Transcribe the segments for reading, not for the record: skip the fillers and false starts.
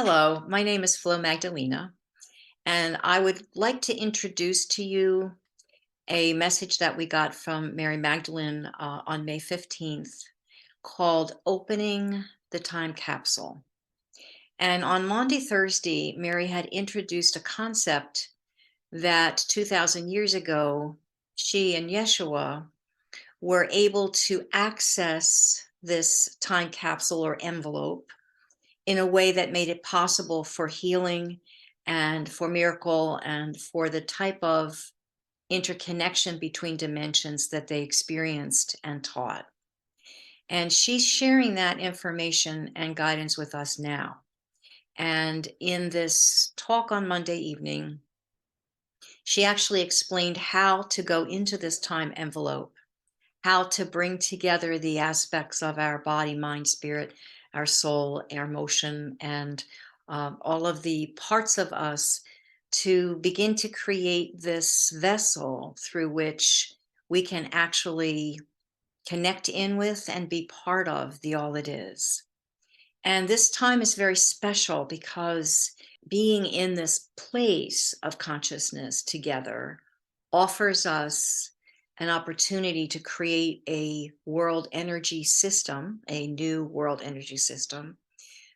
Hello, my name is Flo Magdalena, and I would like to introduce to you a message that we got from Mary Magdalene on May 15th called Opening the Time Capsule. And on Maundy Thursday, Mary had introduced a concept that 2,000 years ago, she and Yeshua were able to access this time capsule or envelope in a way that made it possible for healing and for miracle and for the type of interconnection between dimensions that they experienced and taught. And she's sharing that information and guidance with us now. And in this talk on Monday evening, she actually explained how to go into this time envelope, how to bring together the aspects of our body, mind, spirit, our soul, our emotion, and all of the parts of us to begin to create this vessel through which we can actually connect in with and be part of the all it is. And this time is very special because being in this place of consciousness together offers us an opportunity to create a world energy system, a new world energy system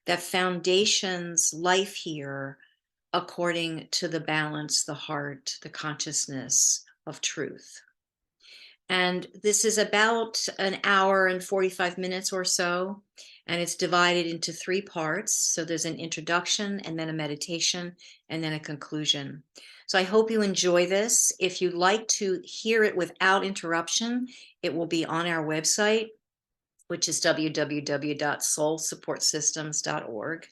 that foundations life here according to the balance, the heart, the consciousness of truth. And this is about an hour and 45 minutes or so. And it's divided into three parts. So there's an introduction and then a meditation and then a conclusion. So I hope you enjoy this. If you'd like to hear it without interruption, it will be on our website, which is www.soulsupportsystems.org.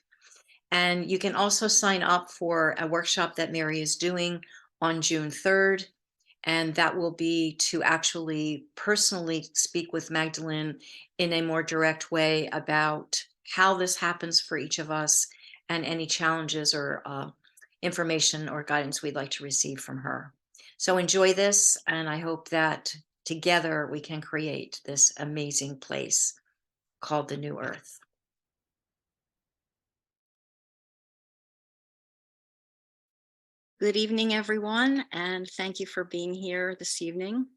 And you can also sign up for a workshop that Mary is doing on June 3rd. And that will be to actually personally speak with Magdalene in a more direct way about how this happens for each of us and any challenges or information or guidance we'd like to receive from her. So enjoy this, and I hope that together we can create this amazing place called the New Earth. Good evening, everyone, and thank you for being here this evening.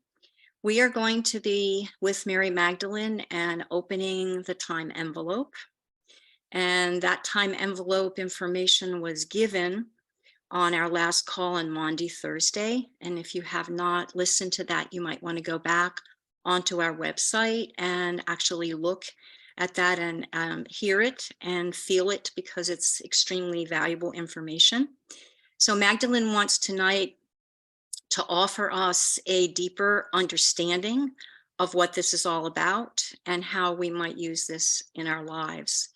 We are going to be with Mary Magdalene and opening the time envelope. And that time envelope information was given on our last call on Maundy Thursday. And if you have not listened to that, you might want to go back onto our website and actually look at that and hear it and feel it, because it's extremely valuable information. So Magdalene wants tonight to offer us a deeper understanding of what this is all about and how we might use this in our lives.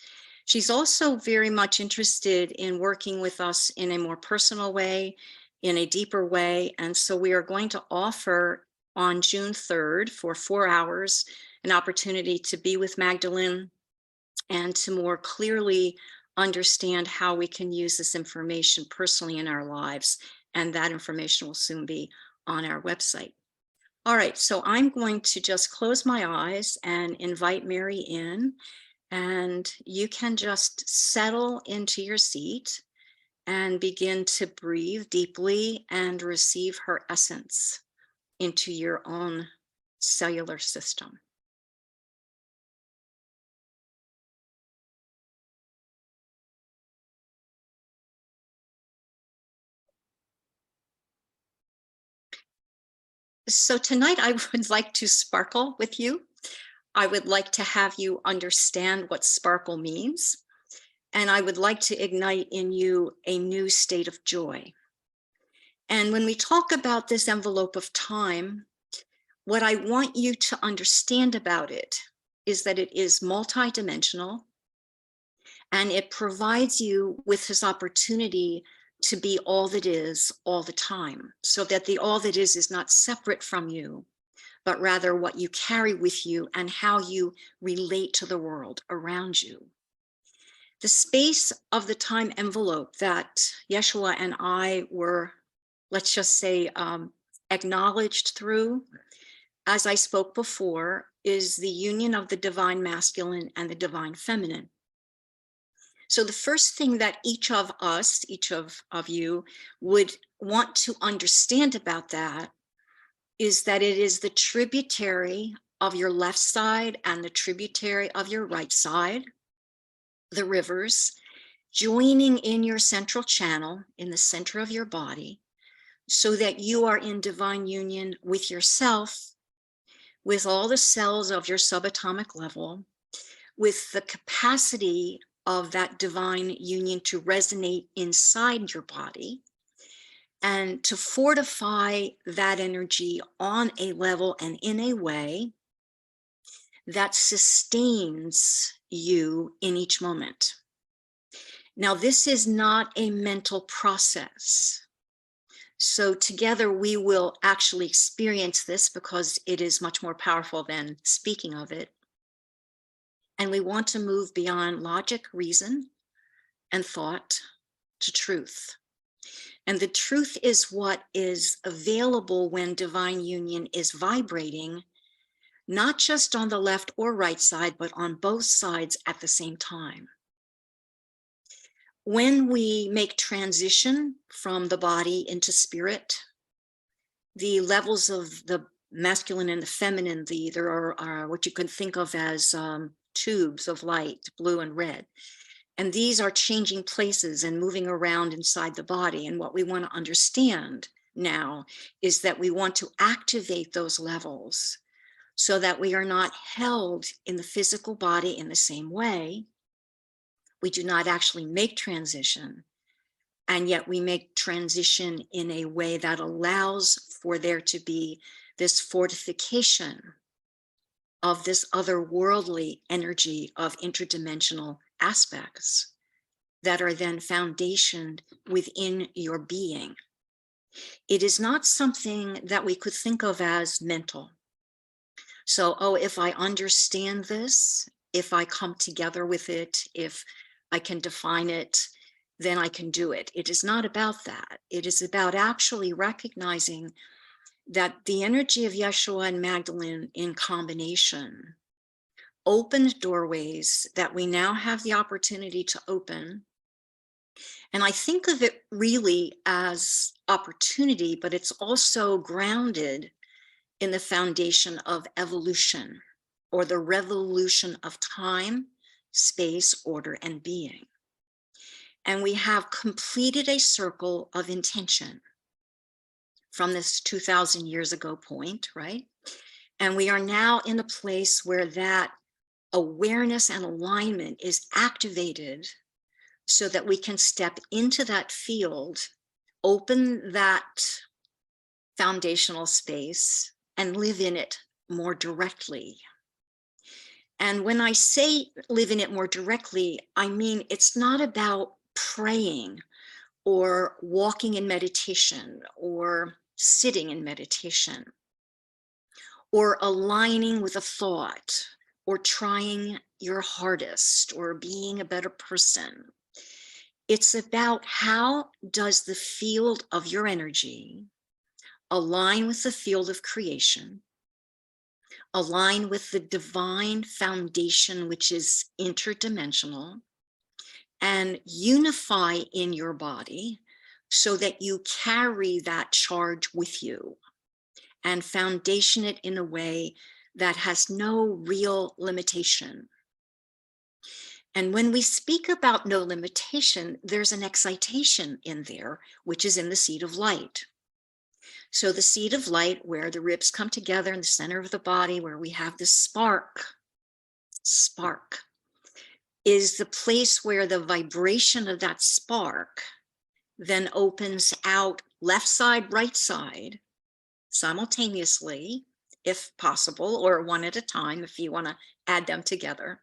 She's also very much interested in working with us in a more personal way, in a deeper way. And so we are going to offer on June 3rd for 4 hours an opportunity to be with Magdalene and to more clearly understand how we can use this information personally in our lives. And that information will soon be on our website. All right, so I'm going to just close my eyes and invite Mary in, and you can just settle into your seat and begin to breathe deeply and receive her essence into your own cellular system. So tonight I would like to sparkle with you. I would like to have you understand what sparkle means. And I would like to ignite in you a new state of joy. And when we talk about this envelope of time, what I want you to understand about it is that it is multidimensional, and it provides you with this opportunity to be all that is all the time, so that the all that is not separate from you, but rather what you carry with you and how you relate to the world around you. The space of the time envelope that Yeshua and I were, let's just say, acknowledged through, as I spoke before, is the union of the divine masculine and the divine feminine. So the first thing that each of us, each of you would want to understand about that is that it is the tributary of your left side and the tributary of your right side, the rivers, joining in your central channel in the center of your body, so that you are in divine union with yourself, with all the cells of your subatomic level, with the capacity of that divine union to resonate inside your body, and to fortify that energy on a level and in a way that sustains you in each moment. Now, this is not a mental process. So together we will actually experience this because it is much more powerful than speaking of it. And we want to move beyond logic, reason, and thought to truth. And the truth is what is available when divine union is vibrating, not just on the left or right side, but on both sides at the same time. When we make transition from the body into spirit, the levels of the masculine and the feminine, there are what you can think of as tubes of light, blue and red. And these are changing places and moving around inside the body. And what we want to understand now is that we want to activate those levels so that we are not held in the physical body in the same way. We do not actually make transition, and yet we make transition in a way that allows for there to be this fortification of this otherworldly energy of interdimensional aspects that are then foundationed within your being. It is not something that we could think of as mental. So, oh, if I understand this, if I come together with it, if I can define it, then I can do it. It is not about that. It is about actually recognizing that the energy of Yeshua and Magdalene in combination opened doorways that we now have the opportunity to open. And I think of it really as opportunity, but it's also grounded in the foundation of evolution, or the revolution of time, space, order, and being. And we have completed a circle of intention from this 2000 years ago point, right? And we are now in a place where that awareness and alignment is activated so that we can step into that field, open that foundational space, and live in it more directly. And when I say live in it more directly, I mean it's not about praying or walking in meditation or sitting in meditation or aligning with a thought or trying your hardest or being a better person. It's about how does the field of your energy align with the field of creation, align with the divine foundation, which is interdimensional, and unify in your body so that you carry that charge with you and foundation it in a way that has no real limitation. And when we speak about no limitation, there's an excitation in there, which is in the seat of light. So the seat of light, where the ribs come together in the center of the body, where we have this spark, is the place where the vibration of that spark then opens out left side, right side, simultaneously, if possible, or one at a time, if you want to add them together.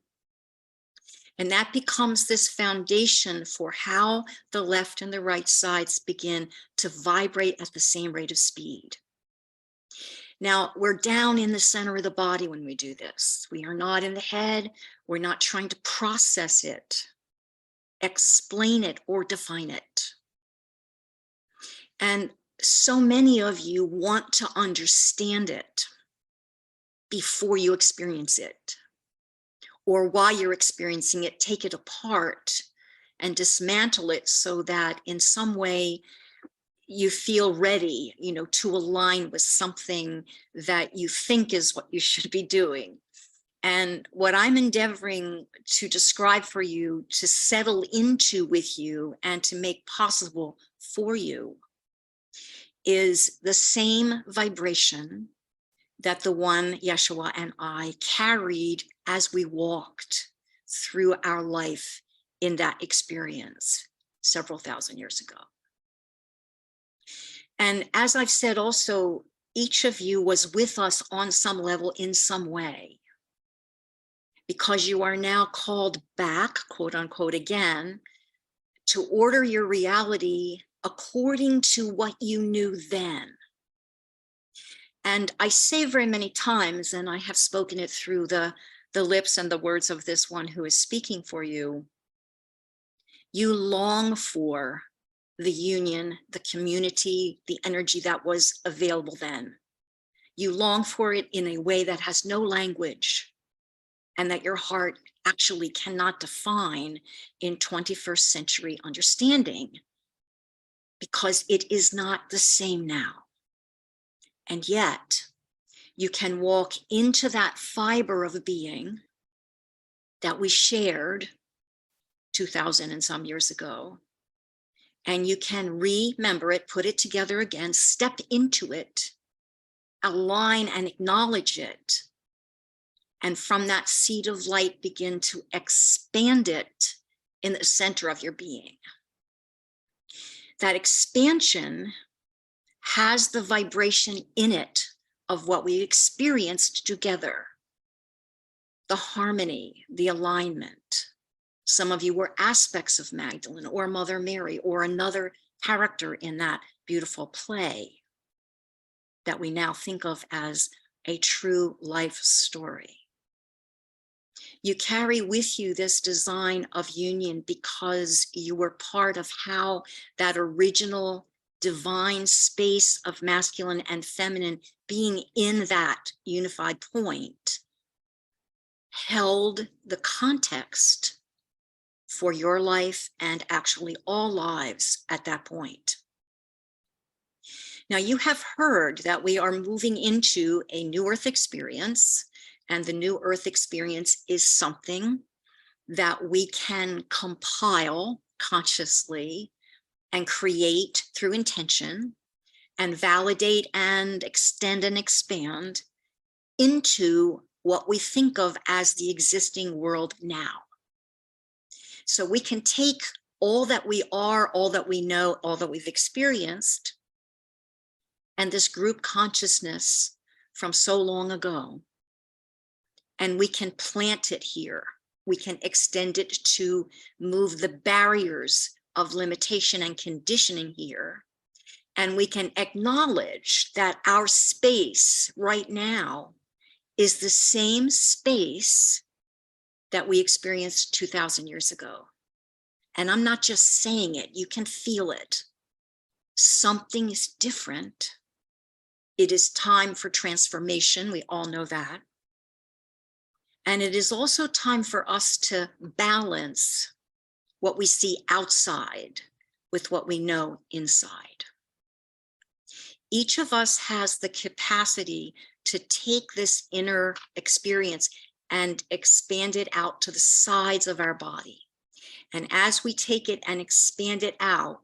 And that becomes this foundation for how the left and the right sides begin to vibrate at the same rate of speed. Now, we're down in the center of the body when we do this. We are not in the head. We're not trying to process it, explain it, or define it. And so many of you want to understand it before you experience it, or while you're experiencing it, take it apart and dismantle it so that in some way you feel ready, to align with something that you think is what you should be doing. And what I'm endeavoring to describe for you, to settle into with you, and to make possible for you is the same vibration that the one Yeshua and I carried as we walked through our life in that experience several thousand years ago. And as I've said also, each of you was with us on some level in some way, because you are now called back, quote unquote, again, to order your reality according to what you knew then. And I say very many times, and I have spoken it through the lips and the words of this one who is speaking for you, you long for the union, the community, the energy that was available then. You long for it in a way that has no language and that your heart actually cannot define in 21st century understanding, because it is not the same now. And yet you can walk into that fiber of being that we shared 2000 and some years ago, and you can remember it, put it together again, step into it, align and acknowledge it, and from that seed of light begin to expand it in the center of your being. That expansion has the vibration in it of what we experienced together, the harmony, the alignment. Some of you were aspects of Magdalene or Mother Mary or another character in that beautiful play that we now think of as a true life story. You carry with you this design of union because you were part of how that original divine space of masculine and feminine being in that unified point held the context for your life and actually all lives at that point. Now, you have heard that we are moving into a new earth experience, and the new earth experience is something that we can compile consciously and create through intention and validate and extend and expand into what we think of as the existing world now. So we can take all that we are, all that we know, all that we've experienced, and this group consciousness from so long ago, and we can plant it here. We can extend it to move the barriers of limitation and conditioning here. And we can acknowledge that our space right now is the same space that we experienced 2000 years ago. And I'm not just saying it, you can feel it. Something is different. It is time for transformation. We all know that. And it is also time for us to balance what we see outside with what we know inside. Each of us has the capacity to take this inner experience and expand it out to the sides of our body. And as we take it and expand it out,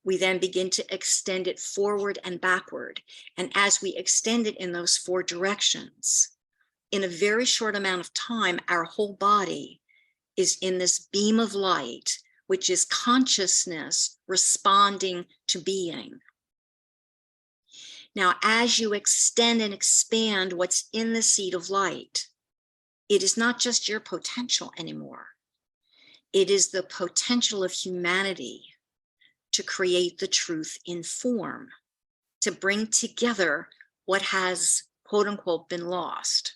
we then begin to extend it forward and backward. And as we extend it in those four directions, in a very short amount of time, our whole body is in this beam of light, which is consciousness responding to being. Now, as you extend and expand what's in the seed of light, it is not just your potential anymore. It is the potential of humanity to create the truth in form, to bring together what has, quote unquote, been lost,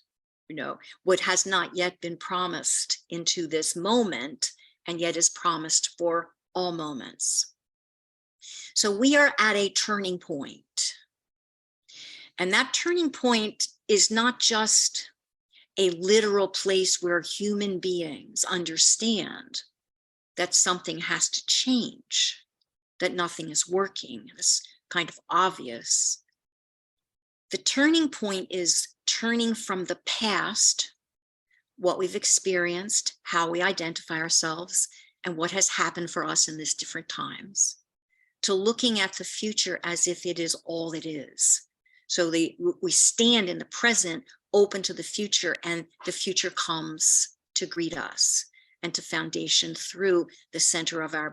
what has not yet been promised into this moment, and yet is promised for all moments. So we are at a turning point. And that turning point is not just a literal place where human beings understand that something has to change, that nothing is working. This kind of obvious. The turning point is turning from the past, what we've experienced, how we identify ourselves, and what has happened for us in these different times, to looking at the future as if it is all it is. So we stand in the present, open to the future, and the future comes to greet us and to foundation through the center of our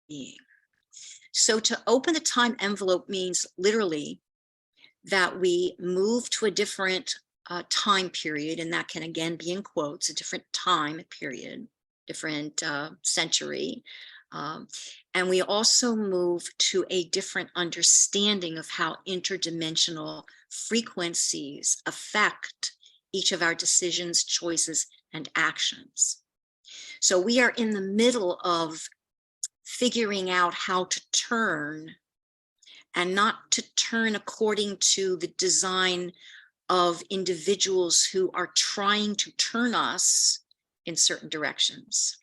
being. So to open the time envelope means literally that we move to a different time period, and that can again be in quotes, a different time period, different century. And we also move to a different understanding of how interdimensional frequencies affect each of our decisions, choices, and actions. So we are in the middle of figuring out how to turn, and not to turn according to the design of individuals who are trying to turn us in certain directions.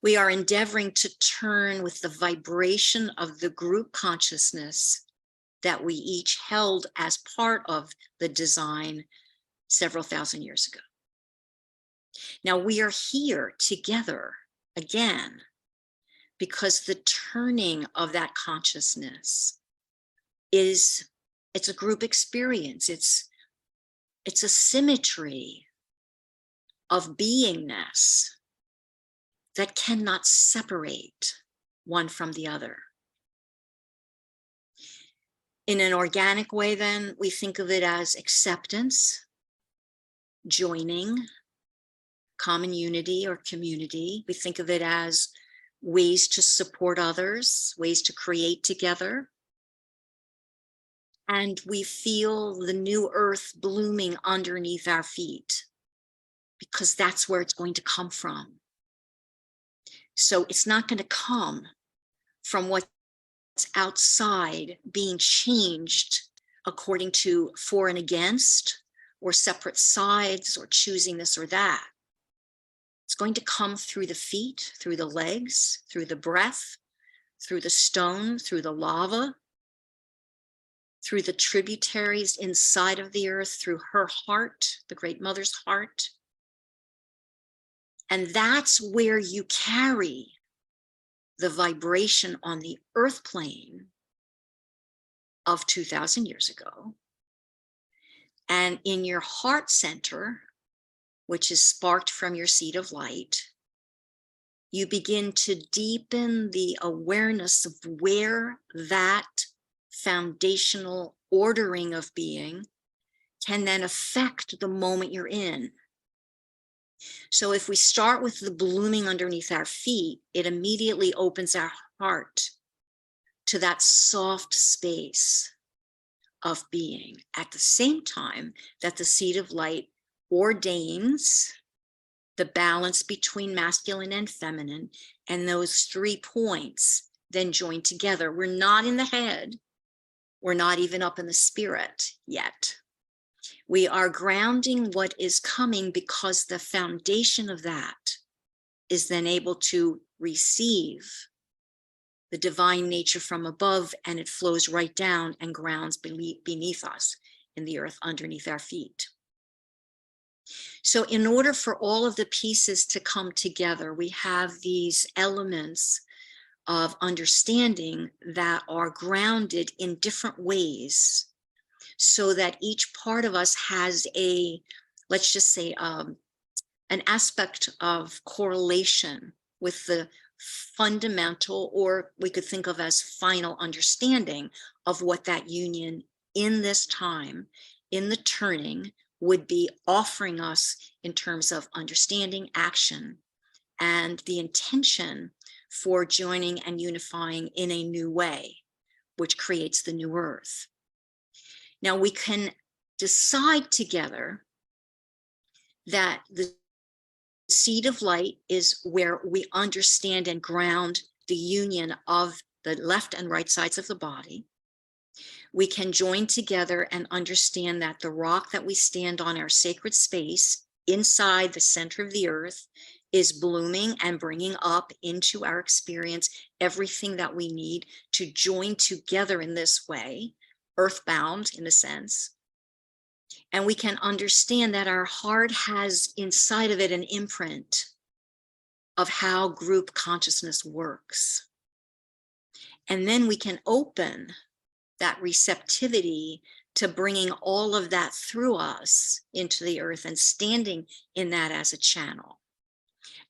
We are endeavoring to turn with the vibration of the group consciousness that we each held as part of the design several thousand years ago. Now we are here together again because the turning of that consciousness it's a group experience. It's a symmetry of beingness that cannot separate one from the other. In an organic way, then, we think of it as acceptance, joining, common unity or community. We think of it as ways to support others, ways to create together. And we feel the new earth blooming underneath our feet, because that's where it's going to come from. So it's not going to come from what's outside being changed according to for and against, or separate sides, or choosing this or that. It's going to come through the feet, through the legs, through the breath, through the stone, through the lava, through the tributaries inside of the earth, through her heart, the Great Mother's heart. And that's where you carry the vibration on the earth plane of 2000 years ago. And in your heart center, which is sparked from your seed of light, you begin to deepen the awareness of where that foundational ordering of being can then affect the moment you're in. So if we start with the blooming underneath our feet, it immediately opens our heart to that soft space of being, at the same time that the seed of light ordains the balance between masculine and feminine, and those 3 points then join together. We're not in the head. We're not even up in the spirit yet. We are grounding what is coming, because the foundation of that is then able to receive the divine nature from above, and it flows right down and grounds beneath us in the earth underneath our feet. So in order for all of the pieces to come together, we have these elements of understanding that are grounded in different ways, so that each part of us has a, let's just say, an aspect of correlation with the fundamental, or we could think of as final understanding of what that union in this time, in the turning, would be offering us in terms of understanding, action, and the intention for joining and unifying in a new way, which creates the new earth. Now we can decide together that the seed of light is where we understand and ground the union of the left and right sides of the body. We can join together and understand that the rock that we stand on, our sacred space inside the center of the earth, is blooming and bringing up into our experience everything that we need to join together in this way, earthbound in a sense. And we can understand that our heart has inside of it an imprint of how group consciousness works. And then we can open that receptivity to bringing all of that through us into the earth and standing in that as a channel.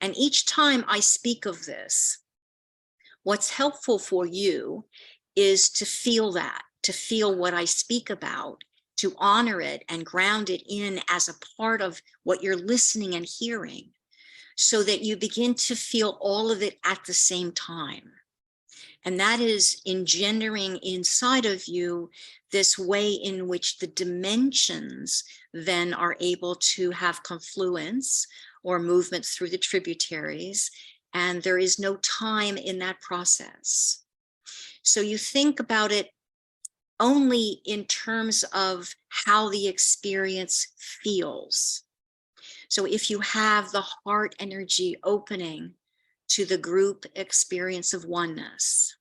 And each time I speak of this, what's helpful for you is to feel that, to feel what I speak about, to honor it and ground it in as a part of what you're listening and hearing, so that you begin to feel all of it at the same time. And that is engendering inside of you this way in which the dimensions then are able to have confluence or movement through the tributaries, and there is no time in that process. So you think about it only in terms of how the experience feels. So if you have the heart energy opening to the group experience of oneness,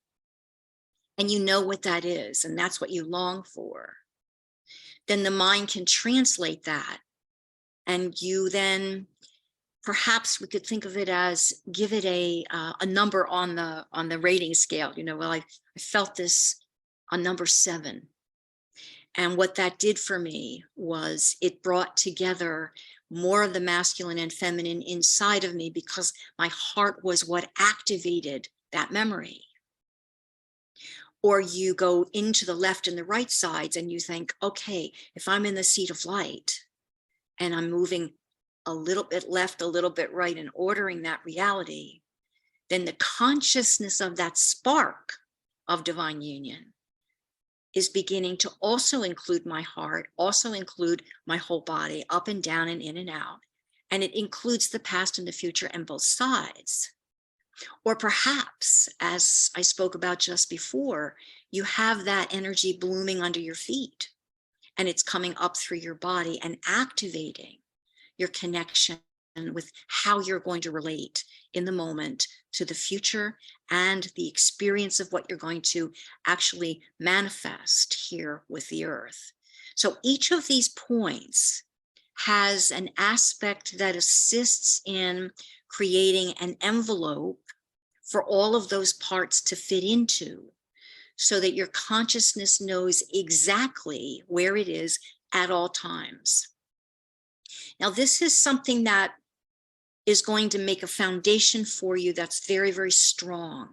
and you know what that is, and that's what you long for, then the mind can translate that. And you then, perhaps we could think of it as, give it a number on the rating scale. Well, I felt this on number 7. And what that did for me was it brought together more of the masculine and feminine inside of me, because my heart was what activated that memory. Or you go into the left and the right sides and you think, okay, if I'm in the seat of light and I'm moving a little bit left, a little bit right, and ordering that reality, then the consciousness of that spark of divine union is beginning to also include my heart, also include my whole body, up and down and in and out. And it includes the past and the future and both sides. Or perhaps, as I spoke about just before, you have that energy blooming under your feet and it's coming up through your body and activating your connection with how you're going to relate in the moment to the future and the experience of what you're going to actually manifest here with the earth. So each of these points has an aspect that assists in creating an envelope for all of those parts to fit into, so that your consciousness knows exactly where it is at all times. Now, this is something that is going to make a foundation for you that's very, very strong,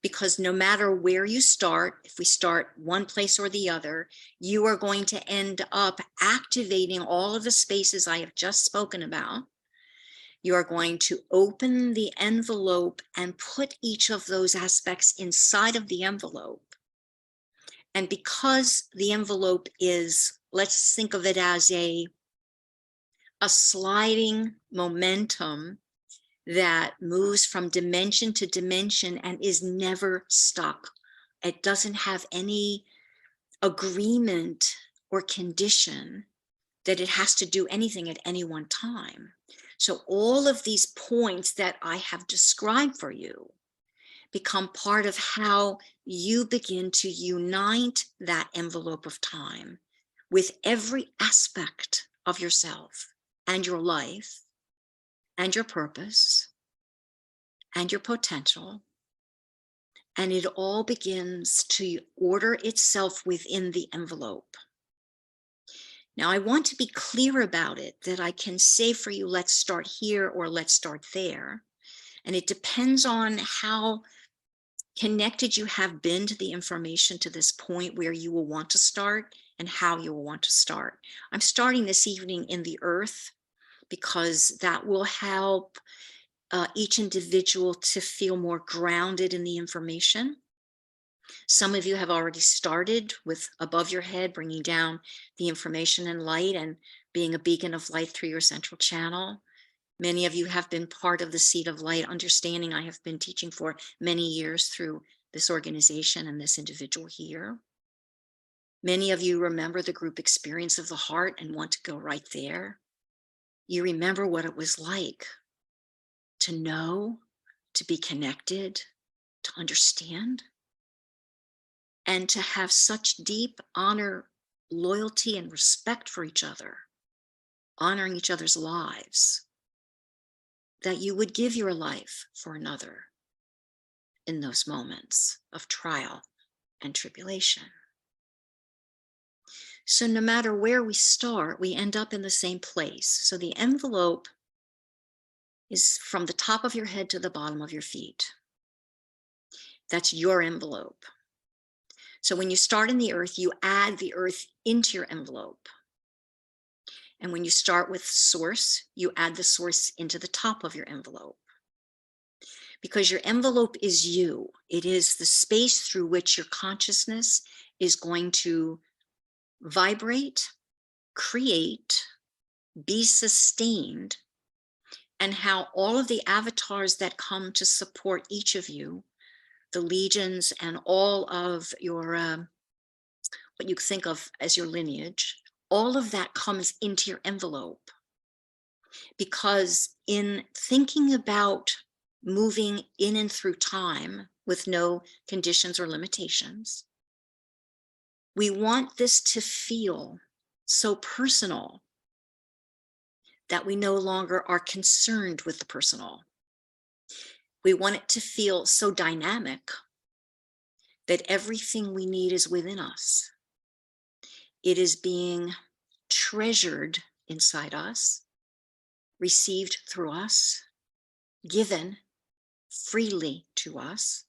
because no matter where you start, if we start one place or the other, you are going to end up activating all of the spaces I have just spoken about. You are going to open the envelope and put each of those aspects inside of the envelope. And because the envelope is, let's think of it as a sliding momentum that moves from dimension to dimension and is never stuck. It doesn't have any agreement or condition that it has to do anything at any one time. So all of these points that I have described for you become part of how you begin to unite that envelope of time with every aspect of yourself and your life and your purpose and your potential. And it all begins to order itself within the envelope. Now, I want to be clear about it, that I can say for you, let's start here or let's start there. And it depends on how connected you have been to the information to this point where you will want to start and how you will want to start. I'm starting this evening in the earth because that will help each individual to feel more grounded in the information. Some of you have already started with above your head, bringing down the information and light and being a beacon of light through your central channel. Many of you have been part of the Seed of Light understanding I have been teaching for many years through this organization and this individual here. Many of you remember the group experience of the heart and want to go right there. You remember what it was like to know, to be connected, to understand, and to have such deep honor, loyalty, and respect for each other, honoring each other's lives, that you would give your life for another in those moments of trial and tribulation. So no matter where we start, we end up in the same place. So the envelope is from the top of your head to the bottom of your feet. That's your envelope. So when you start in the earth, you add the earth into your envelope. And when you start with source, you add the source into the top of your envelope. Because your envelope is you. It is the space through which your consciousness is going to vibrate, create, be sustained, and how all of the avatars that come to support each of you, the legions and all of your, what you think of as your lineage, all of that comes into your envelope. Because in thinking about moving in and through time with no conditions or limitations, we want this to feel so personal that we no longer are concerned with the personal. We want it to feel so dynamic that everything we need is within us. It is being treasured inside us, received through us, given freely to us,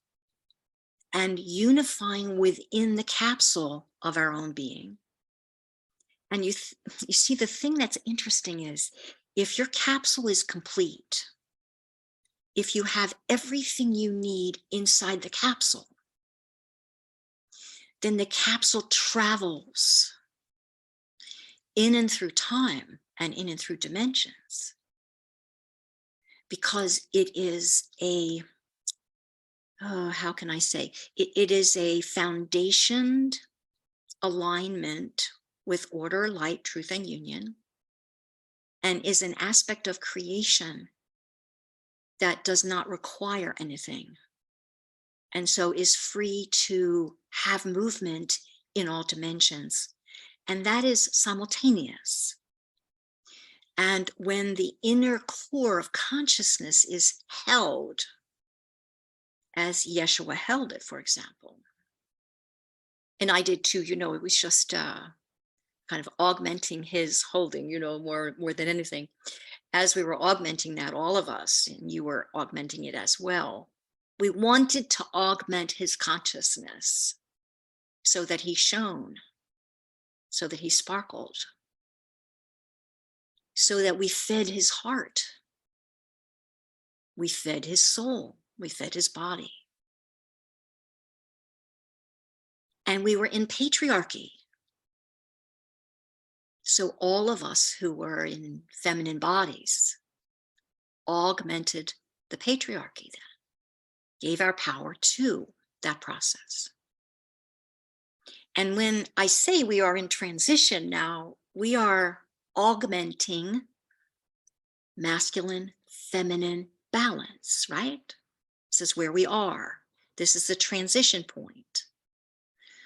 and unifying within the capsule of our own being. And you see, the thing that's interesting is, if your capsule is complete, if you have everything you need inside the capsule, then the capsule travels in and through time and in and through dimensions, because it is a, how can I say, it is a foundationed alignment with order, light, truth, and union, and is an aspect of creation that does not require anything, and so is free to have movement in all dimensions, and that is simultaneous. And when the inner core of consciousness is held, as Yeshua held it, for example, and I did too, it was just kind of augmenting his holding, more than anything. As we were augmenting that, all of us, and you were augmenting it as well, we wanted to augment his consciousness so that he shone, so that he sparkled, so that we fed his heart, we fed his soul, we fed his body. And we were in patriarchy. So all of us who were in feminine bodies augmented the patriarchy then, gave our power to that process. And when I say we are in transition now, we are augmenting masculine, feminine balance, right? This is where we are. This is the transition point.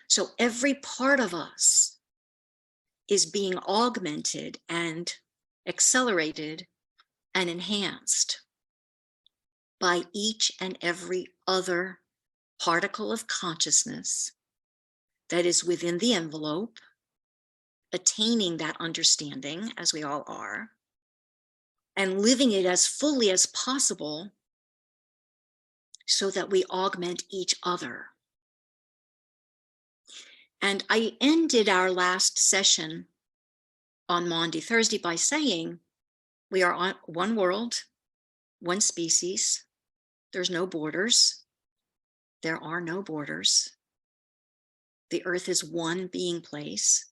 So every part of us is being augmented and accelerated and enhanced by each and every other particle of consciousness that is within the envelope, attaining that understanding, as we all are, and living it as fully as possible so that we augment each other. And I ended our last session on Maundy Thursday by saying, we are on one world, one species. There's no borders. There are no borders. The earth is one being place.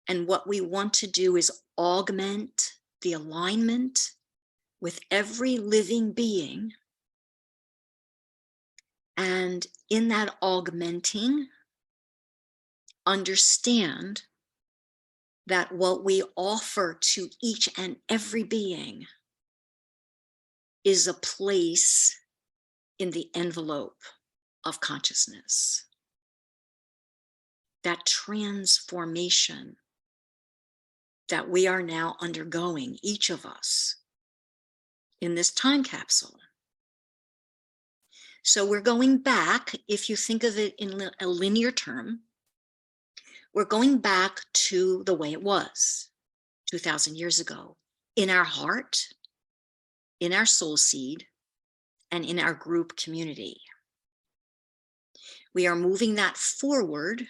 And what we want to do is augment the alignment with every living being. And in that augmenting, understand that what we offer to each and every being is a place in the envelope of consciousness. That transformation that we are now undergoing, each of us, in this time capsule. So we're going back, if you think of it in a linear term, we're going back to the way it was 2,000 years ago, in our heart, in our soul seed, and in our group community. We are moving that forward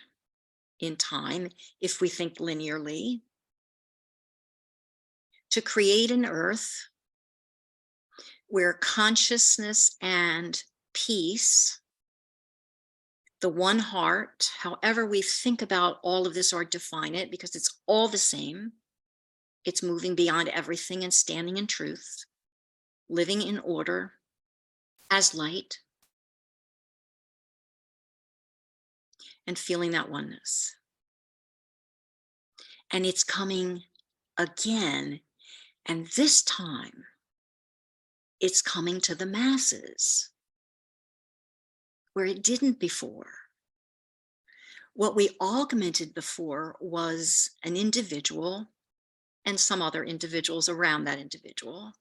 in time, if we think linearly, to create an earth where consciousness and peace, the one heart, however we think about all of this or define it, because it's all the same, it's moving beyond everything and standing in truth, living in order as light, and feeling that oneness. And it's coming again, and this time it's coming to the masses where it didn't before. What we augmented before was an individual and some other individuals around that individual,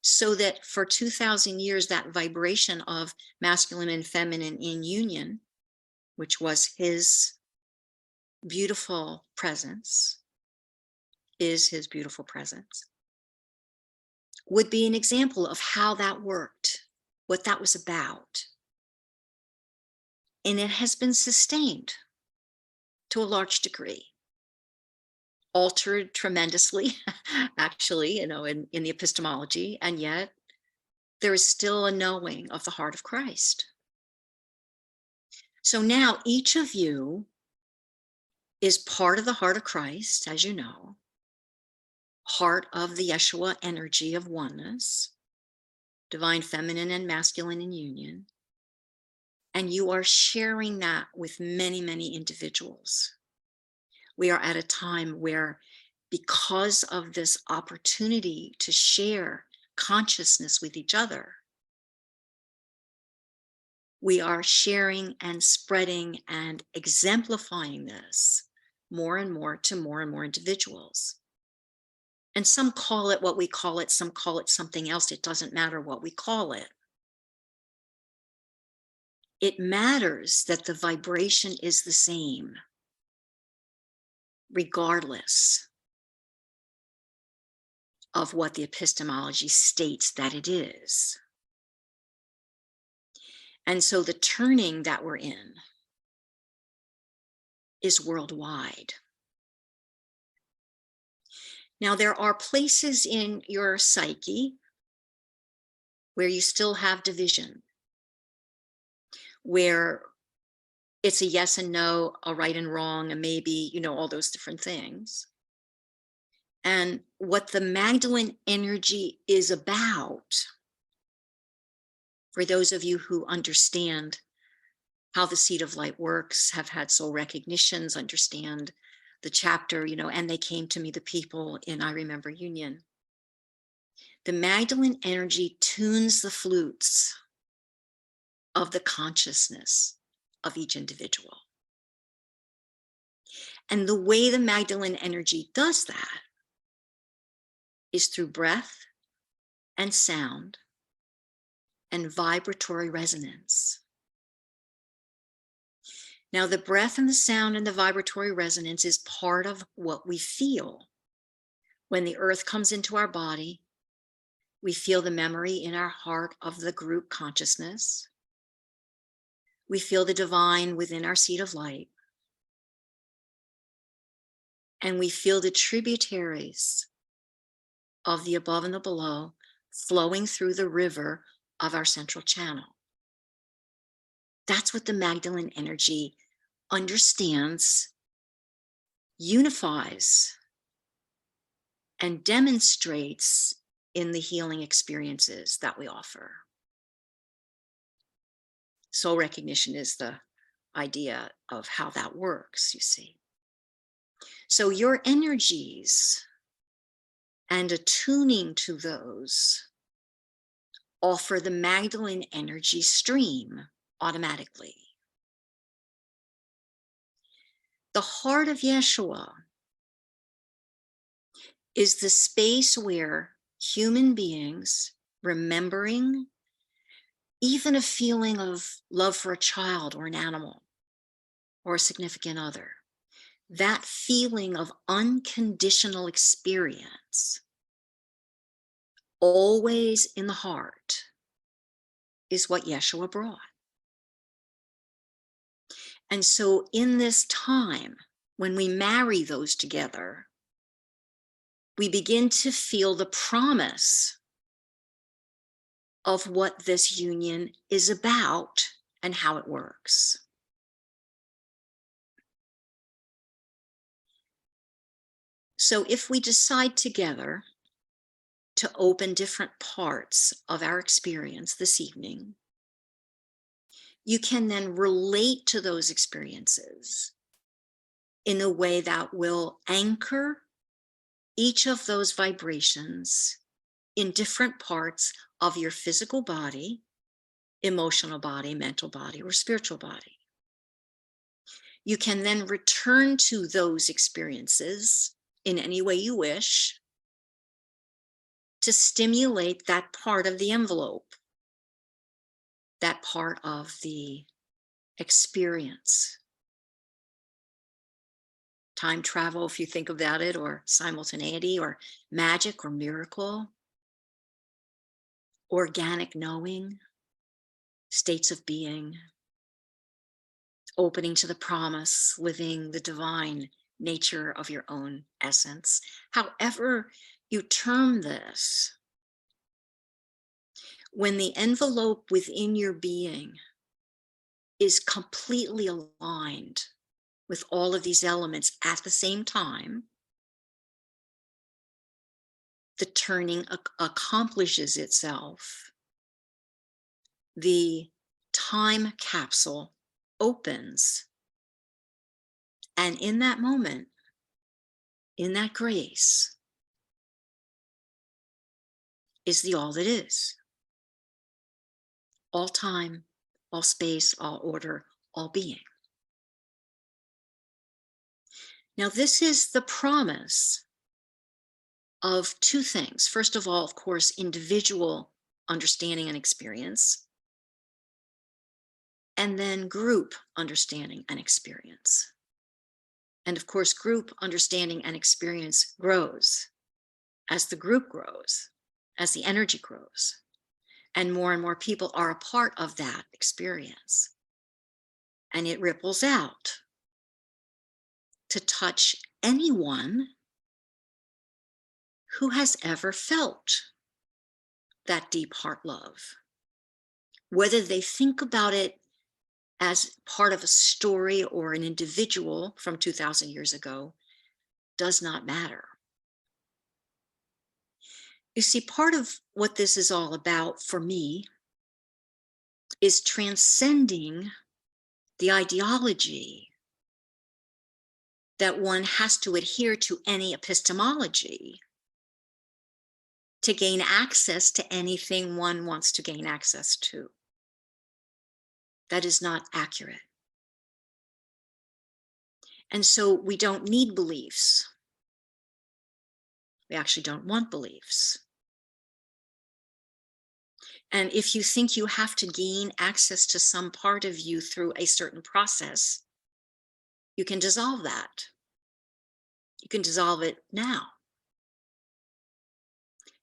so that for 2,000 years, that vibration of masculine and feminine in union, which was his beautiful presence, is his beautiful presence, would be an example of how that worked, what that was about. And it has been sustained to a large degree, altered tremendously, actually, in the epistemology, and yet there is still a knowing of the heart of Christ. So now each of you is part of the heart of Christ, as you know, heart of the Yeshua energy of oneness, divine feminine and masculine in union. And you are sharing that with many, many individuals. We are at a time where, because of this opportunity to share consciousness with each other, we are sharing and spreading and exemplifying this more and more to more and more individuals. And some call it what we call it, some call it something else. It doesn't matter what we call it. It matters that the vibration is the same, regardless of what the epistemology states that it is. And so the turning that we're in is worldwide. Now, there are places in your psyche where you still have division, where it's a yes and no, a right and wrong, and maybe, all those different things. And what the Magdalene energy is about, for those of you who understand how the seed of light works, have had soul recognitions, understand the chapter, and they came to me, the people in I Remember Union. The Magdalene energy tunes the flutes of the consciousness of each individual. And the way the Magdalene energy does that is through breath and sound and vibratory resonance. Now, the breath and the sound and the vibratory resonance is part of what we feel. When the earth comes into our body, we feel the memory in our heart of the group consciousness. We feel the divine within our seed of light. And we feel the tributaries of the above and the below flowing through the river of our central channel. That's what the Magdalene energy understands, unifies, and demonstrates in the healing experiences that we offer. Soul recognition is the idea of how that works, you see. So your energies and attuning to those offer the Magdalene energy stream automatically. The heart of Yeshua is the space where human beings remembering even a feeling of love for a child or an animal or a significant other, that feeling of unconditional experience, always in the heart, is what Yeshua brought. And so in this time, when we marry those together, we begin to feel the promise of what this union is about and how it works. So if we decide together to open different parts of our experience this evening, you can then relate to those experiences in a way that will anchor each of those vibrations in different parts of your physical body, emotional body, mental body, or spiritual body. You can then return to those experiences in any way you wish to stimulate that part of the envelope, that part of the experience. Time travel, if you think about it, or simultaneity, or magic, or miracle, organic knowing, states of being, opening to the promise, living the divine nature of your own essence. However you term this, when the envelope within your being is completely aligned with all of these elements at the same time, the turning accomplishes itself. The time capsule opens. And in that moment, in that grace, is the all that is. All time, all space, all order, all being. Now, this is the promise of two things. First of all, of course, individual understanding and experience, and then group understanding and experience. And of course, group understanding and experience grows as the group grows, as the energy grows, and more people are a part of that experience. And it ripples out to touch anyone who has ever felt that deep heart love. Whether they think about it as part of a story or an individual from 2,000 years ago does not matter. You see, part of what this is all about for me is transcending the ideology that one has to adhere to any epistemology to gain access to anything one wants to gain access to. That is not accurate. And so we don't need beliefs. We actually don't want beliefs. And if you think you have to gain access to some part of you through a certain process, you can dissolve that. You can dissolve it now.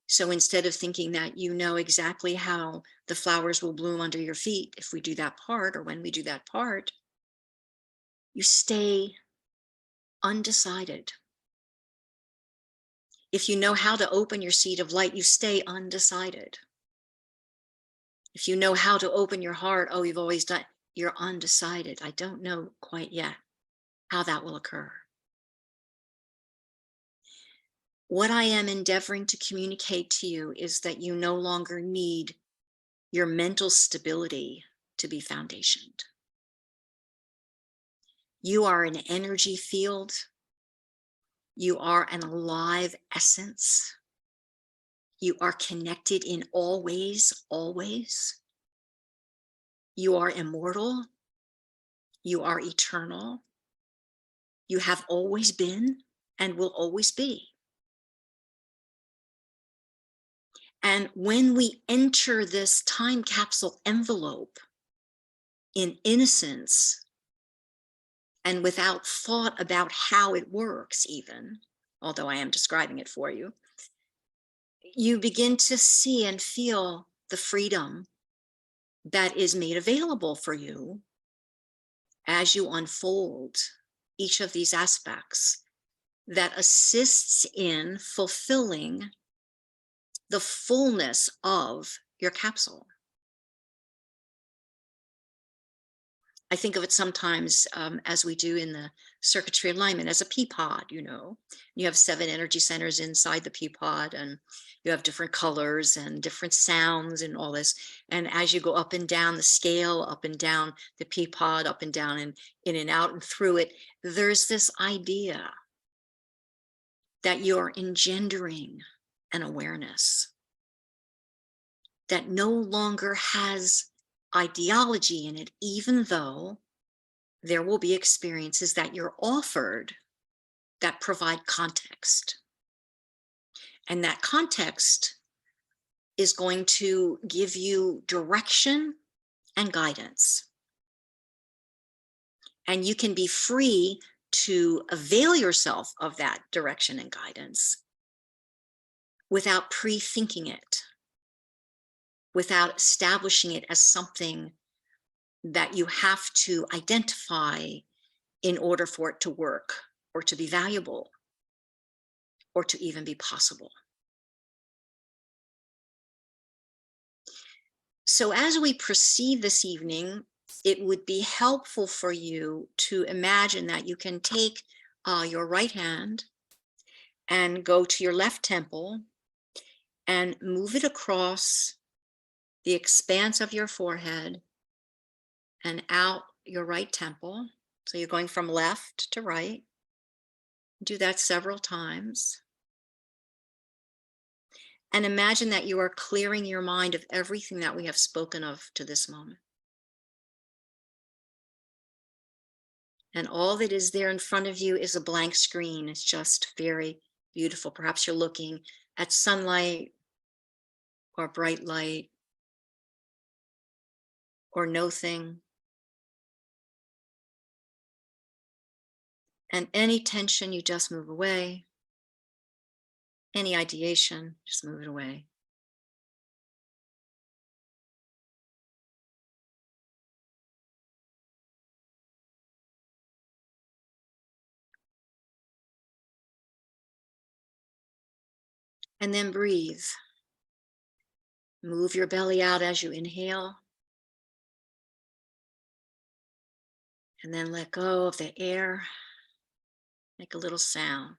So instead of thinking that you know exactly how the flowers will bloom under your feet if we do that part, or when we do that part, you stay undecided. If you know how to open your seed of light, you stay undecided. If you know how to open your heart, oh, you've always done, you're undecided. I don't know quite yet how that will occur. What I am endeavoring to communicate to you is that you no longer need your mental stability to be foundationed. You are an energy field. You are an alive essence. You are connected in all ways, always. You are immortal. You are eternal. You have always been and will always be. And when we enter this time capsule envelope in innocence and without thought about how it works, even, although I am describing it for you, you begin to see and feel the freedom that is made available for you as you unfold each of these aspects that assists in fulfilling the fullness of your capsule. I think of it sometimes as we do in the circuitry alignment as a pea pod. You have 7 energy centers inside the pea pod, and you have different colors and different sounds and all this. And as you go up and down the scale, up and down the pea pod, up and down and in and out and through it, there's this idea that you're engendering an awareness that no longer has ideology in it, even though there will be experiences that you're offered that provide context. And that context is going to give you direction and guidance. And you can be free to avail yourself of that direction and guidance without pre-thinking it, without establishing it as something that you have to identify in order for it to work or to be valuable or to even be possible. So as we proceed this evening, it would be helpful for you to imagine that you can take your right hand and go to your left temple and move it across the expanse of your forehead and out your right temple. So you're going from left to right. Do that several times. And imagine that you are clearing your mind of everything that we have spoken of to this moment. And all that is there in front of you is a blank screen. It's just very beautiful. Perhaps you're looking at sunlight or bright light or nothing. And any tension, you just move away. Any ideation, just move it away. And then breathe. Move your belly out as you inhale. And then let go of the air. Make a little sound.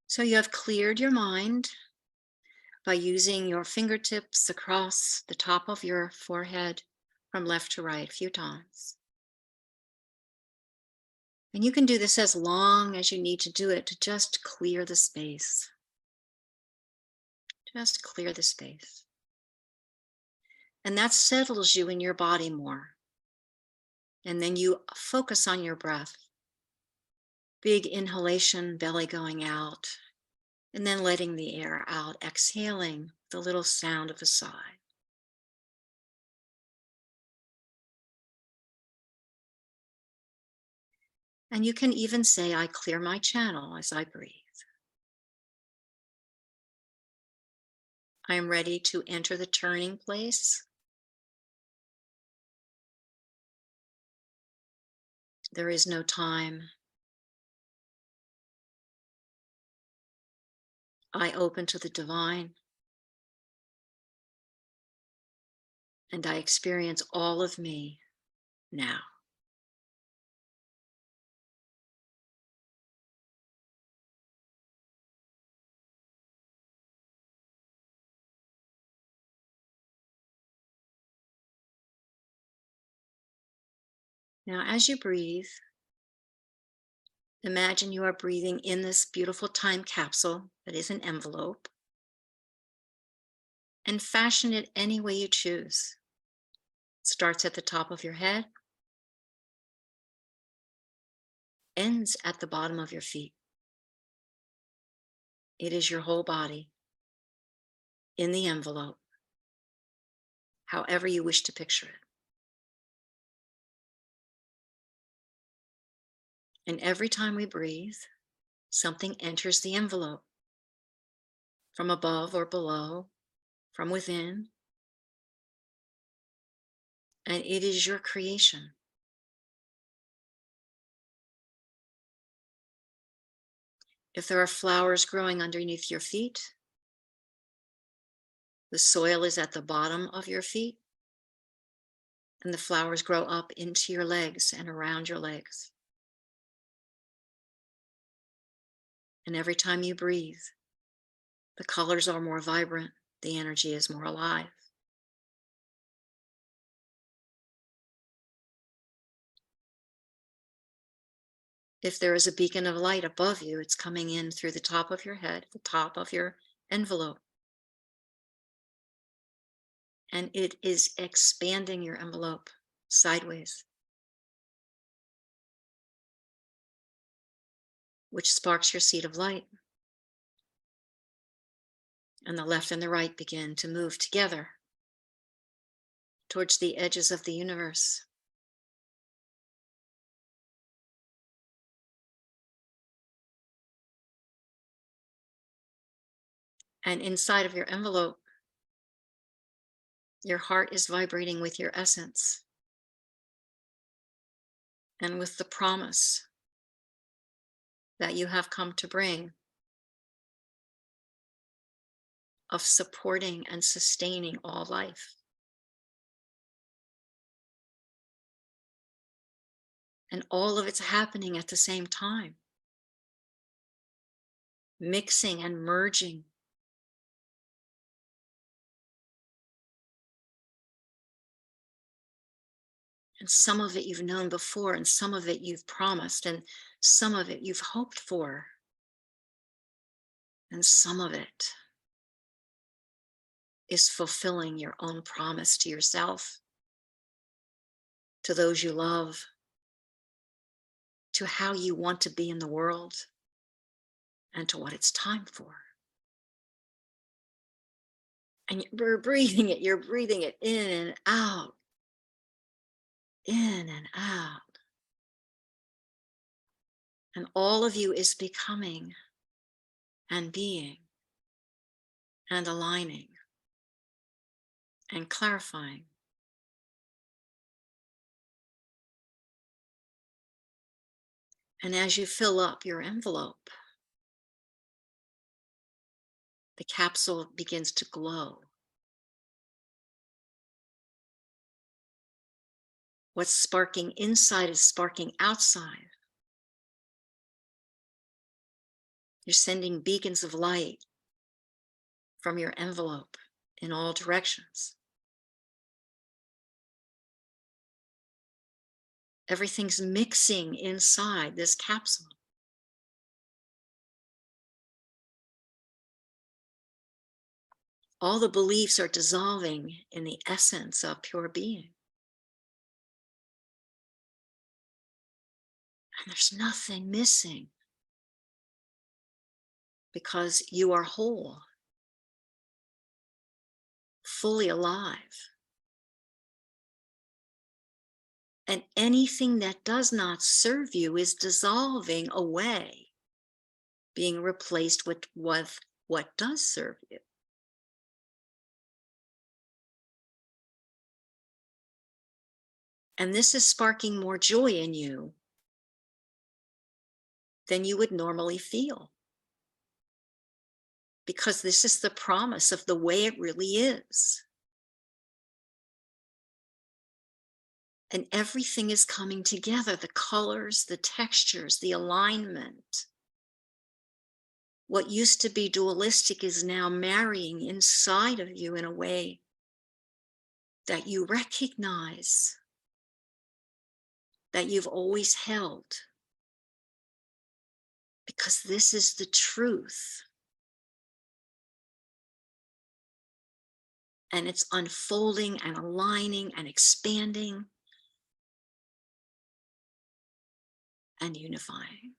So you have cleared your mind by using your fingertips across the top of your forehead from left to right a few times. And you can do this as long as you need to do it to just clear the space. Just clear the space. And that settles you in your body more. And then you focus on your breath. Big inhalation, belly going out, and then letting the air out, exhaling the little sound of a sigh. And you can even say, I clear my channel as I breathe. I am ready to enter the turning place. There is no time. I open to the divine. And I experience all of me now. Now, as you breathe, imagine you are breathing in this beautiful time capsule that is an envelope, and fashion it any way you choose. It starts at the top of your head, ends at the bottom of your feet. It is your whole body in the envelope, however you wish to picture it. And every time we breathe, something enters the envelope from above or below, from within, and it is your creation. If there are flowers growing underneath your feet, the soil is at the bottom of your feet, and the flowers grow up into your legs and around your legs. And every time you breathe, the colors are more vibrant, the energy is more alive. If there is a beacon of light above you, it's coming in through the top of your head, the top of your envelope. And it is expanding your envelope sideways, which sparks your seed of light. And the left and the right begin to move together towards the edges of the universe. And inside of your envelope, your heart is vibrating with your essence and with the promise that you have come to bring of supporting and sustaining all life. And all of it's happening at the same time, mixing and merging. And some of it you've known before, and some of it you've promised, and some of it you've hoped for, and some of it is fulfilling your own promise to yourself, to those you love, to how you want to be in the world, and to what it's time for. And you're breathing it in and out, in and out. And all of you is becoming and being and aligning and clarifying. And as you fill up your envelope, the capsule begins to glow. What's sparking inside is sparking outside. You're sending beacons of light from your envelope in all directions. Everything's mixing inside this capsule. All the beliefs are dissolving in the essence of pure being. And there's nothing missing because you are whole, fully alive. And anything that does not serve you is dissolving away, being replaced with what does serve you. And this is sparking more joy in you than you would normally feel. Because this is the promise of the way it really is. And everything is coming together, the colors, the textures, the alignment. What used to be dualistic is now marrying inside of you in a way that you recognize that you've always held, because this is the truth. And it's unfolding and aligning and expanding and unifying.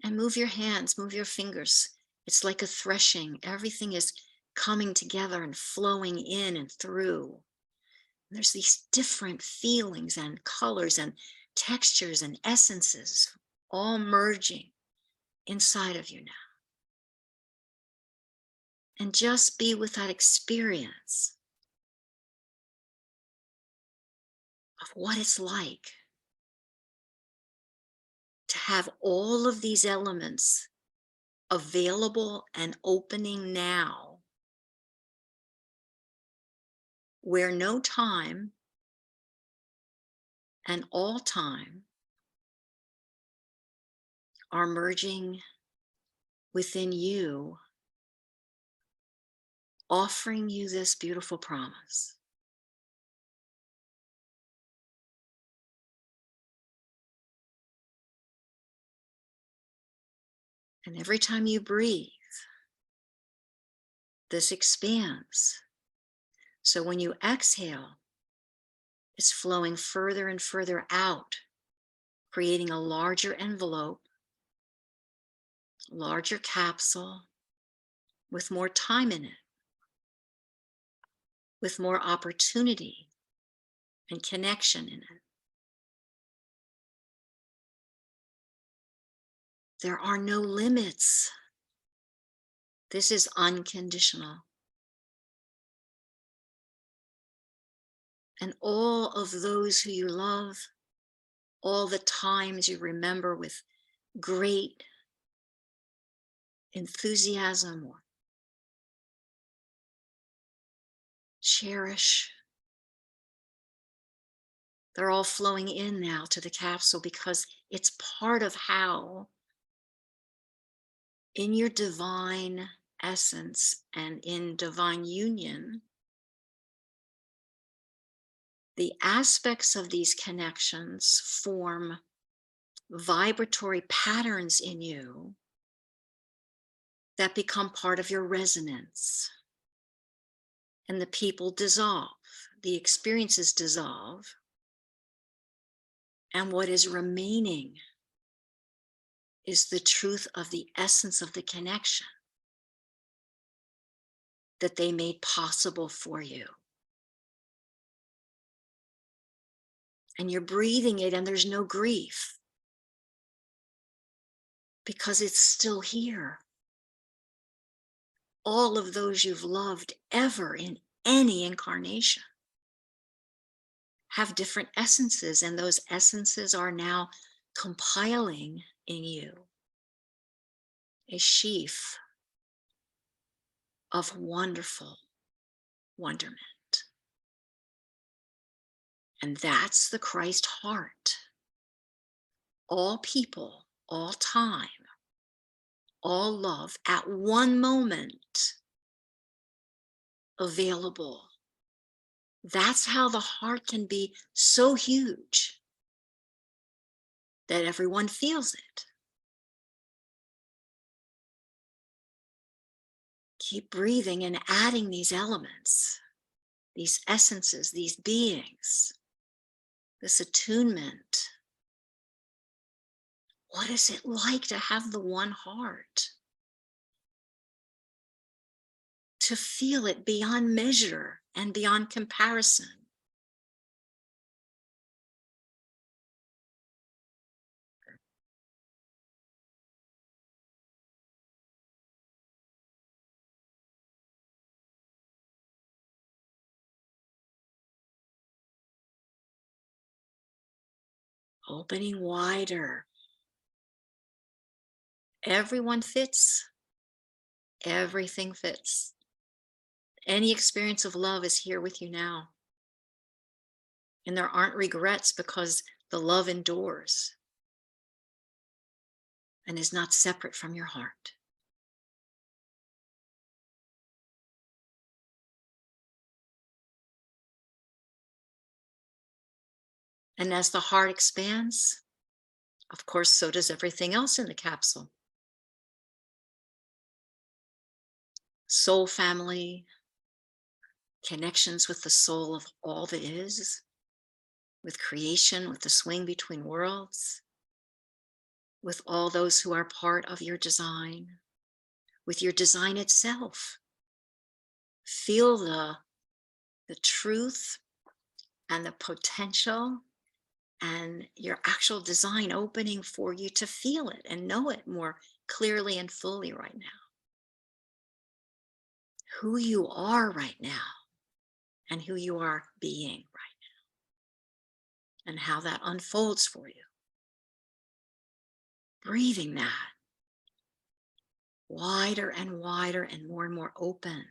And move your hands, move your fingers. It's like a threshing. Everything is coming together and flowing in and through. And there's these different feelings and colors and textures and essences all merging inside of you now. And just be with that experience of what it's like to have all of these elements available and opening now, where no time and all time are merging within you, offering you this beautiful promise. And every time you breathe, this expands. So when you exhale, it's flowing further and further out, creating a larger envelope, larger capsule with more time in it, with more opportunity and connection in it. There are no limits. This is unconditional. And all of those who you love, all the times you remember with great enthusiasm or cherish, they're all flowing in now to the capsule, because it's part of how, in your divine essence and in divine union, the aspects of these connections form vibratory patterns in you that become part of your resonance. And the people dissolve, the experiences dissolve, and what is remaining is the truth of the essence of the connection that they made possible for you. And you're breathing it, and there's no grief, because it's still here. All of those you've loved ever in any incarnation have different essences, and those essences are now compiling in you a sheaf of wonderful wonderment. And that's the Christ heart. All people, all time, all love at one moment available. That's how the heart can be so huge that everyone feels it. Keep breathing and adding these elements, these essences, these beings, this attunement. What is it like to have the one heart? To feel it beyond measure and beyond comparison. Opening wider. Everyone fits. Everything fits. Any experience of love is here with you now. And there aren't regrets, because the love endures. and is not separate from your heart. And as the heart expands, of course, so does everything else in the capsule. Soul family, connections with the soul of all that is, with creation, with the swing between worlds, with all those who are part of your design, with your design itself. Feel the truth and the potential and your actual design opening for you to feel it and know it more clearly and fully right now. Who you are right now and who you are being right now and how that unfolds for you. Breathing that wider and wider and more open.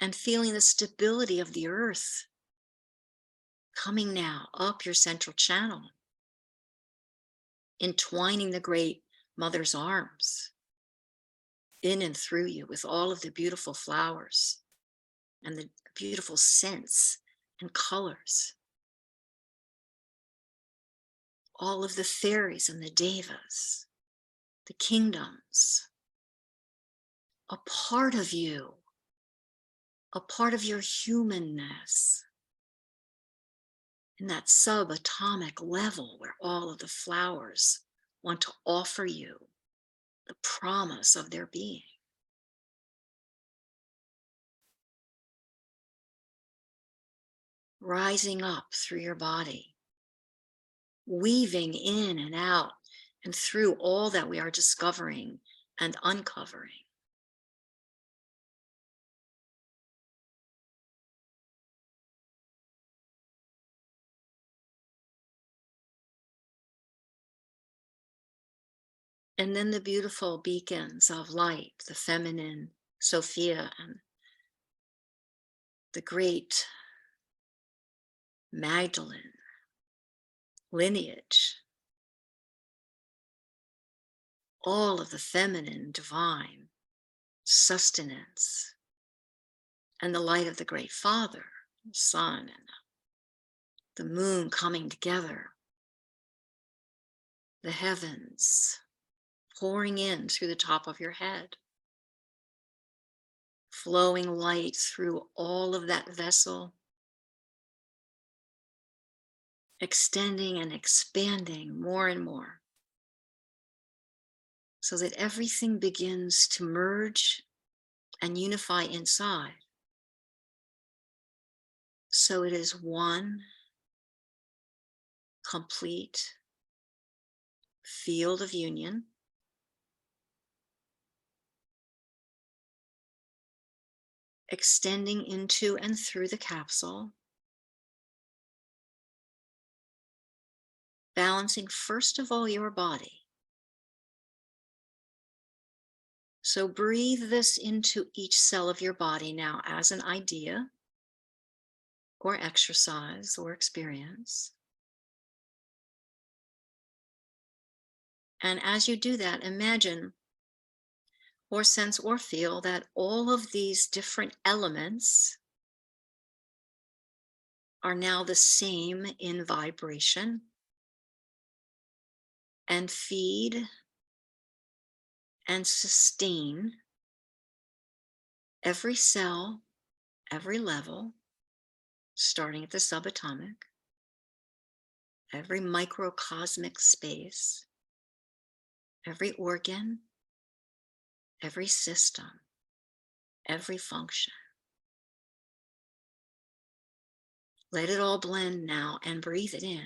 And feeling the stability of the earth coming now up your central channel, entwining the great mother's arms in and through you with all of the beautiful flowers and the beautiful scents and colors. All of the fairies and the devas, the kingdoms, a part of you, a part of your humanness, in that subatomic level where all of the flowers want to offer you the promise of their being. Rising up through your body, weaving in and out and through all that we are discovering and uncovering. And then the beautiful beacons of light, the feminine Sophia and the great Magdalene lineage, all of the feminine divine sustenance, and the light of the great Father, the Sun, and the moon coming together, the heavens pouring in through the top of your head, flowing light through all of that vessel, extending and expanding more and more, so that everything begins to merge and unify inside. So it is one complete field of union, extending into and through the capsule, balancing first of all your body. So breathe this into each cell of your body now as an idea or exercise or experience. And as you do that, imagine or sense or feel that all of these different elements are now the same in vibration and feed and sustain every cell, every level, starting at the subatomic, every microcosmic space, every organ, every system, every function. Let it all blend now and breathe it in.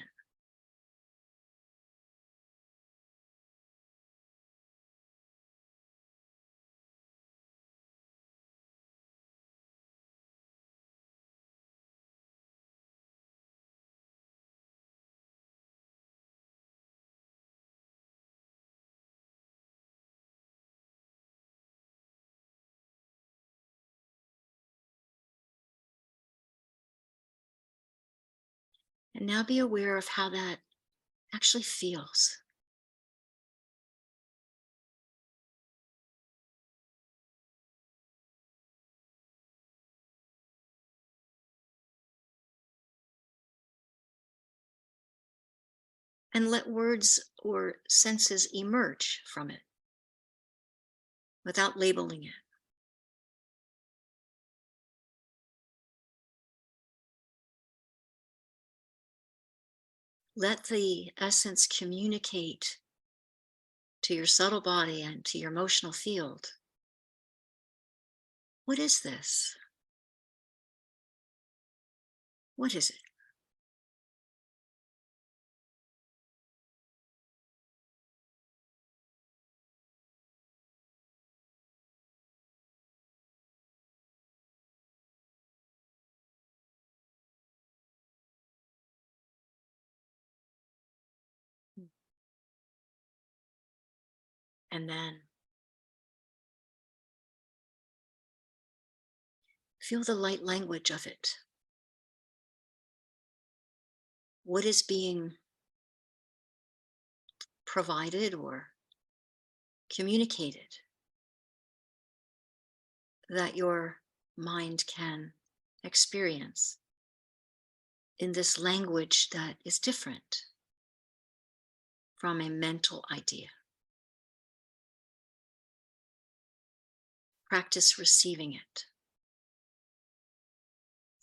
And now be aware of how that actually feels. And let words or senses emerge from it without labeling it. Let the essence communicate to your subtle body and to your emotional field. What is this? What is it? And then feel the light language of it. What is being provided or communicated that your mind can experience in this language that is different from a mental idea. Practice receiving it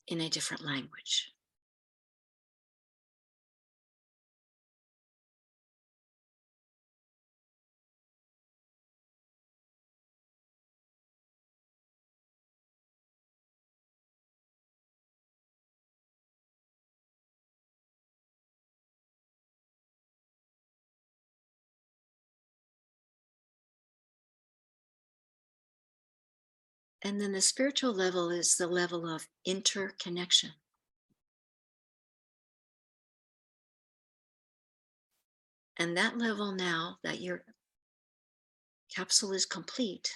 in a different language. And then the spiritual level is the level of interconnection. And that level, now that your capsule is complete,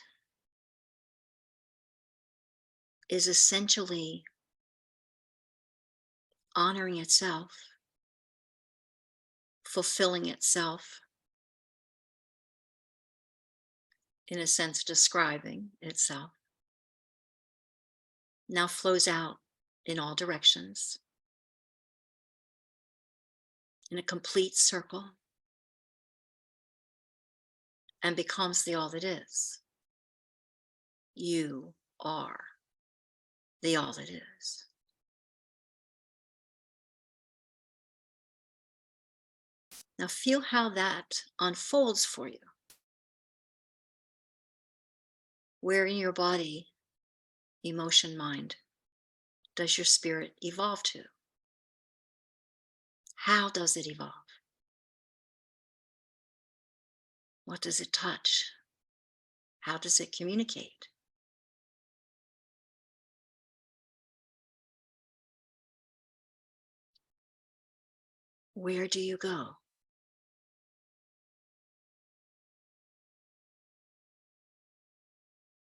is essentially honoring itself, fulfilling itself, in a sense, describing itself, now flows out in all directions in a complete circle and becomes the all that is. You are the all that is. Now feel how that unfolds for you. Where in your body, emotion, mind, does your spirit evolve to? How does it evolve? What does it touch? How does it communicate? Where do you go?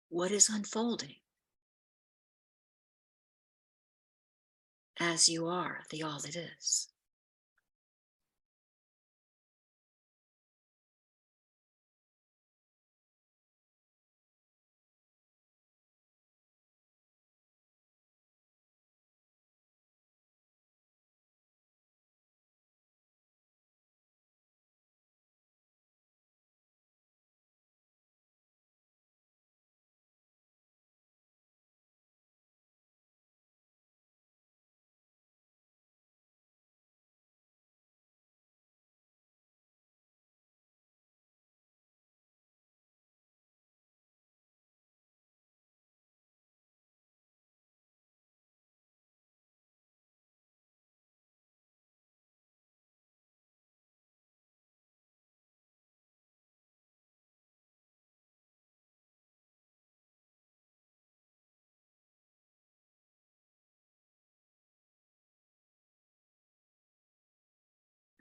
What is unfolding as you are the all that is?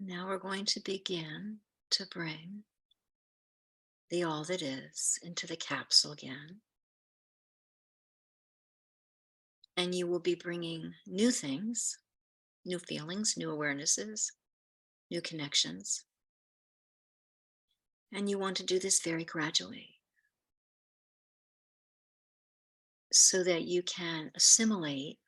Now we're going to begin to bring the all that is into the capsule again. And you will be bringing new things new feelings, new awarenesses, new connections. And you want to do this very gradually so that you can assimilate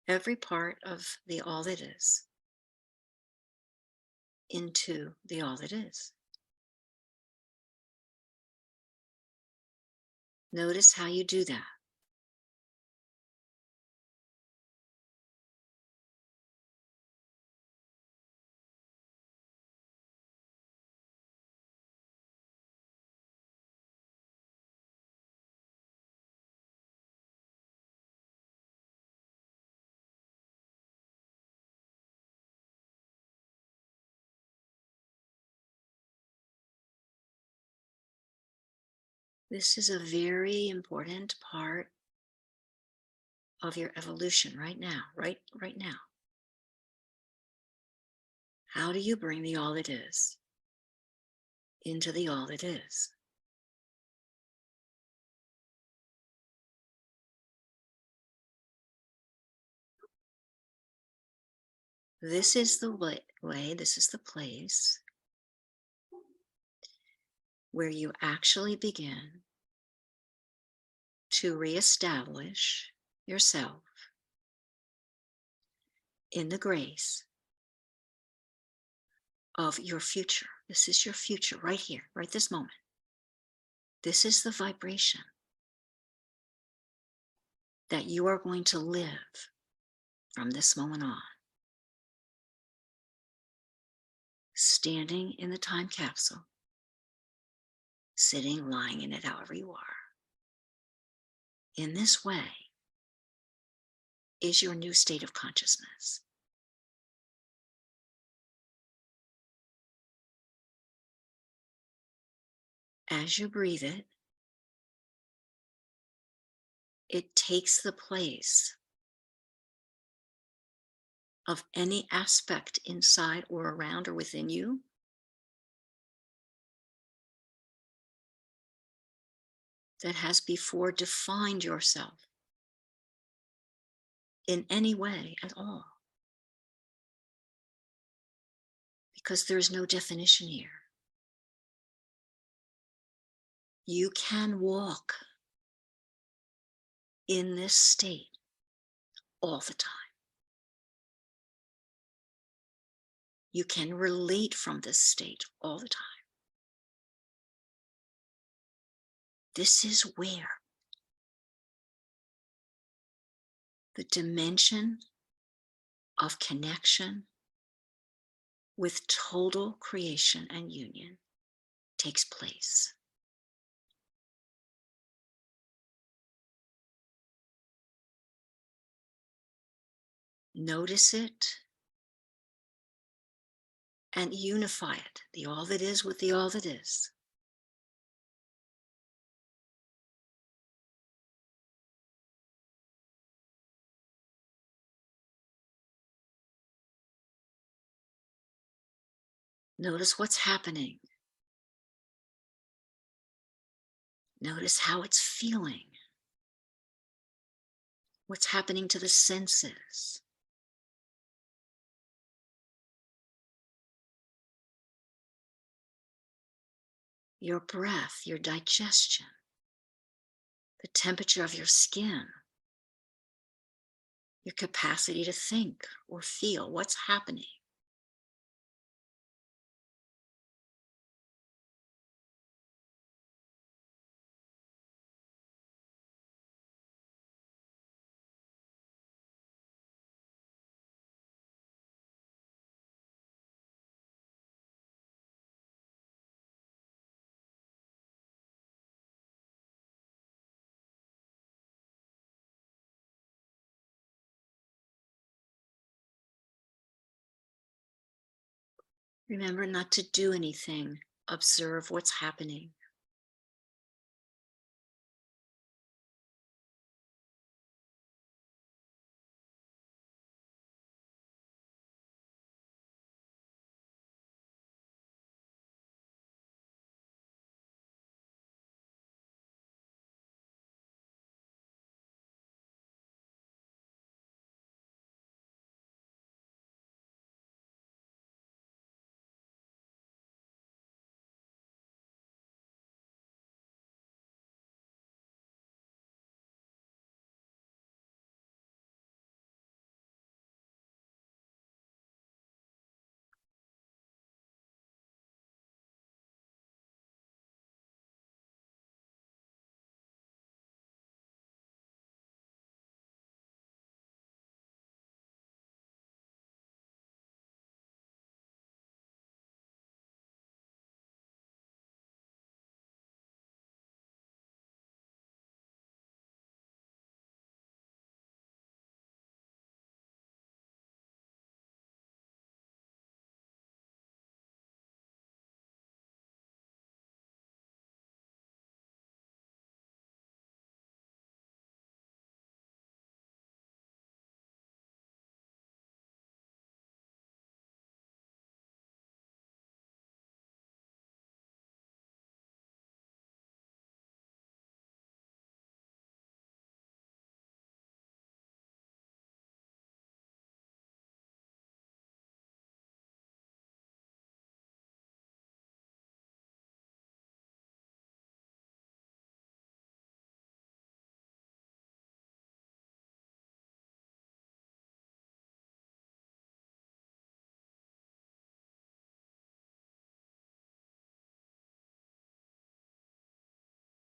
every part of the all that is into the all that is. Notice how you do that. This is a very important part of your evolution right now, right now. How do you bring the all that is into the all that is? This is the way, this is the place where you actually begin to reestablish yourself in the grace of your future. This is your future right here, right this moment. This is the vibration that you are going to live from this moment on. Standing in the time capsule, sitting, lying in it, however you are. In this way is your new state of consciousness. As you breathe it, it takes the place of any aspect inside or around or within you that has before defined yourself in any way at all. Because there's no definition here. You can walk in this state all the time. You can relate from this state all the time. This is where the dimension of connection with total creation and union takes place. Notice it and unify it, the all that is with the all that is. Notice what's happening. Notice how it's feeling. What's happening to the senses. Your breath, your digestion, the temperature of your skin, your capacity to think or feel what's happening. Remember not to do anything. Observe what's happening.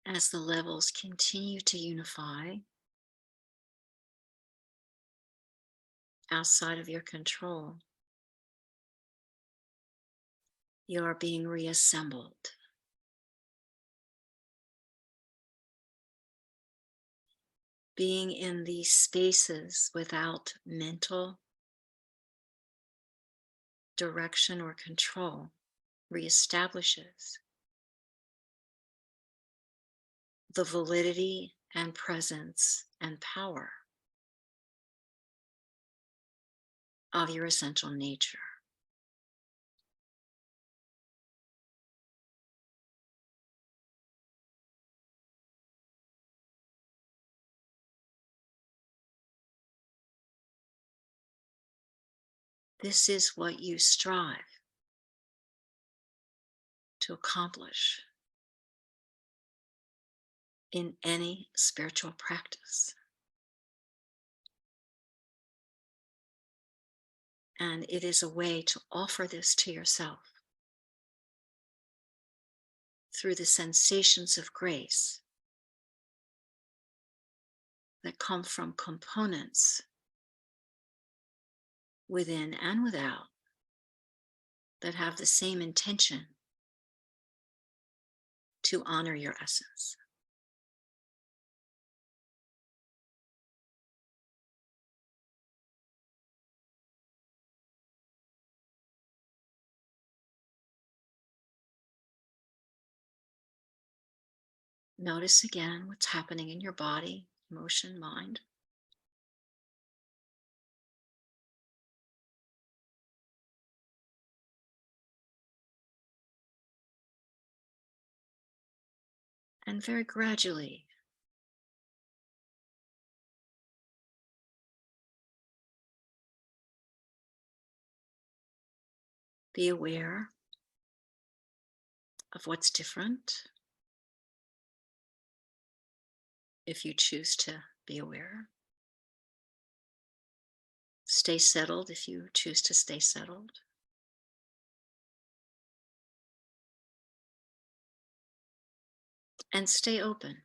as the levels continue to unify outside of your control, you are being reassembled. Being in these spaces without mental direction or control reestablishes the validity and presence and power of your essential nature. This is what you strive to accomplish in any spiritual practice. And it is a way to offer this to yourself through the sensations of grace that come from components within and without that have the same intention to honor your essence. Notice again what's happening in your body, emotion, mind. And very gradually, be aware of what's different if you choose to be aware. Stay settled if you choose to stay settled. And stay open.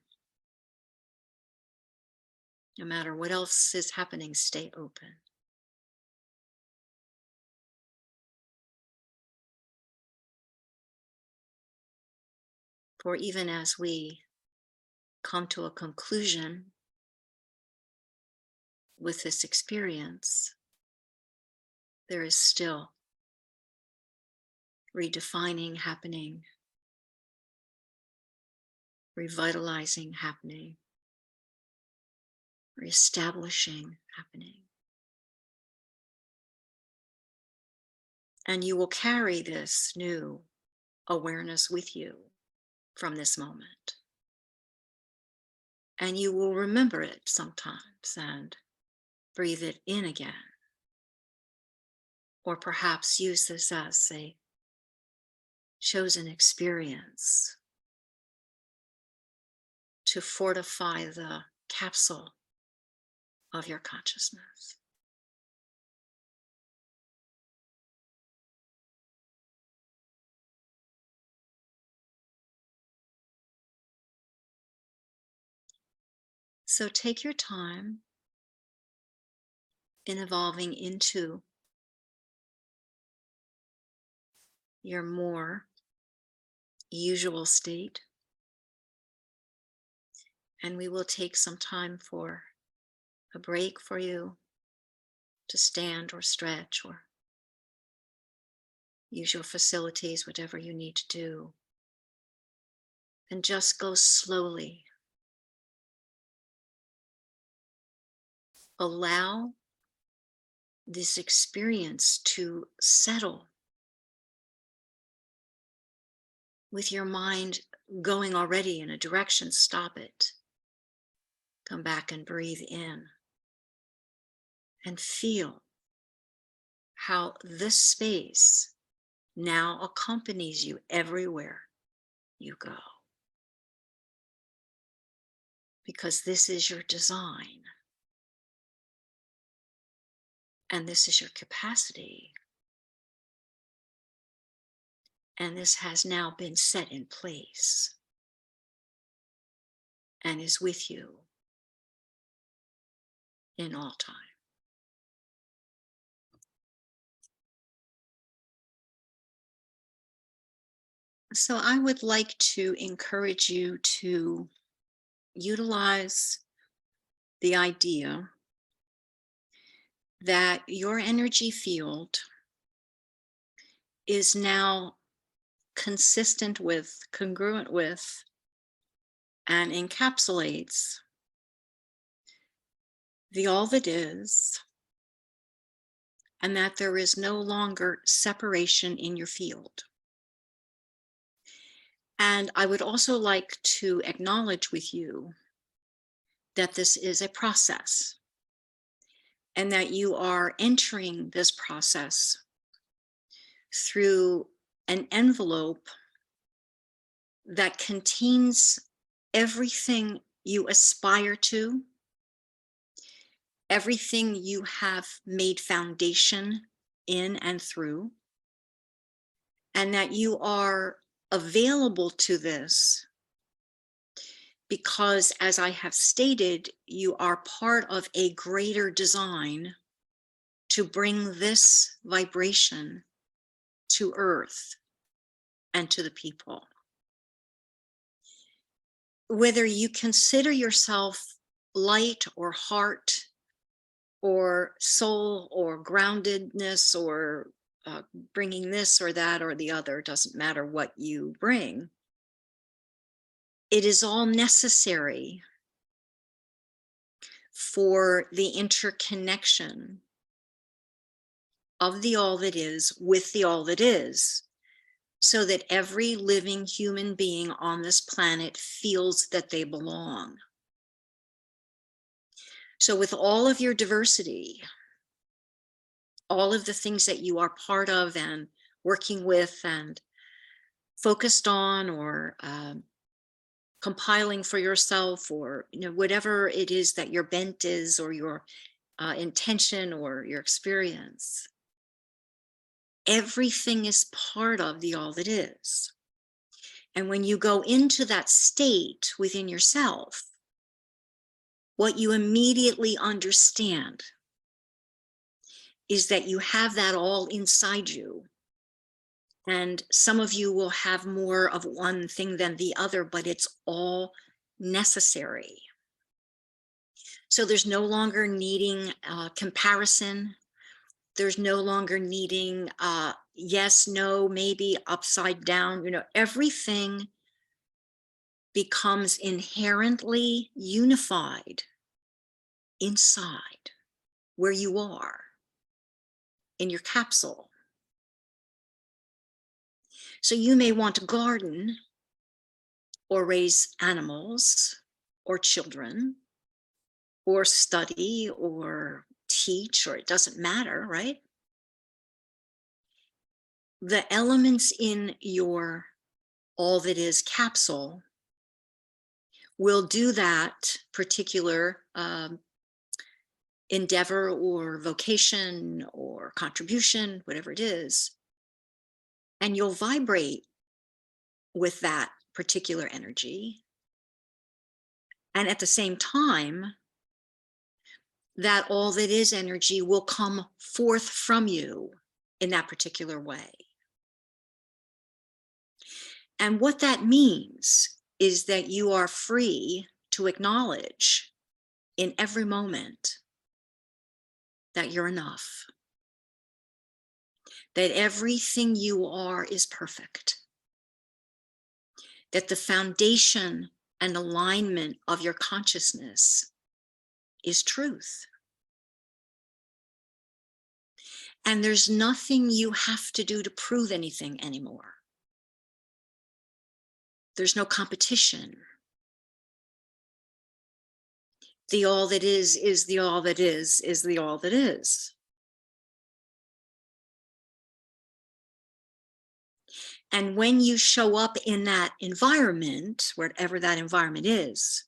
No matter what else is happening, stay open. For even as we come to a conclusion with this experience, there is still redefining happening, revitalizing happening, reestablishing happening. And you will carry this new awareness with you from this moment. And you will remember it sometimes and breathe it in again. Or perhaps use this as a chosen experience to fortify the capsule of your consciousness. So take your time in evolving into your more usual state. And we will take some time for a break for you to stand or stretch or use your facilities, whatever you need to do. And just go slowly. Allow this experience to settle with your mind going already in a direction. Stop it. Come back and breathe in and feel how this space now accompanies you everywhere you go. Because this is your design. And this is your capacity. And this has now been set in place. and is with you in all time. So I would like to encourage you to utilize the idea that your energy field is now consistent with, congruent with, and encapsulates the all that is, and that there is no longer separation in your field. And I would also like to acknowledge with you that this is a process and that you are entering this process through an envelope that contains everything you aspire to, everything you have made foundation in and through, and that you are available to this because, as I have stated, you are part of a greater design to bring this vibration to Earth and to the people. Whether you consider yourself light or heart or soul or groundedness or bringing this or that or the other, doesn't matter what you bring. It is all necessary for the interconnection of the all that is with the all that is, so that every living human being on this planet feels that they belong. So with all of your diversity, all of the things that you are part of and working with and focused on, or compiling for yourself, or whatever it is that your bent is, or your intention or your experience, everything is part of the all that is. And when you go into that state within yourself, what you immediately understand is that you have that all inside you. And some of you will have more of one thing than the other, but it's all necessary. So there's no longer needing comparison. There's no longer needing yes, no, maybe, upside down. Everything becomes inherently unified inside where you are in your capsule. So you may want to garden or raise animals or children or study or teach, or it doesn't matter, right? The elements in your all that is capsule will do that particular endeavor or vocation or contribution, whatever it is, and you'll vibrate with that particular energy. And at the same time, that all that is energy will come forth from you in that particular way. And what that means is that you are free to acknowledge in every moment that you're enough, that everything you are is perfect, that the foundation and alignment of your consciousness is truth. And there's nothing you have to do to prove anything anymore. There's no competition. The all that is the all that is the all that is. And when you show up in that environment, wherever that environment is,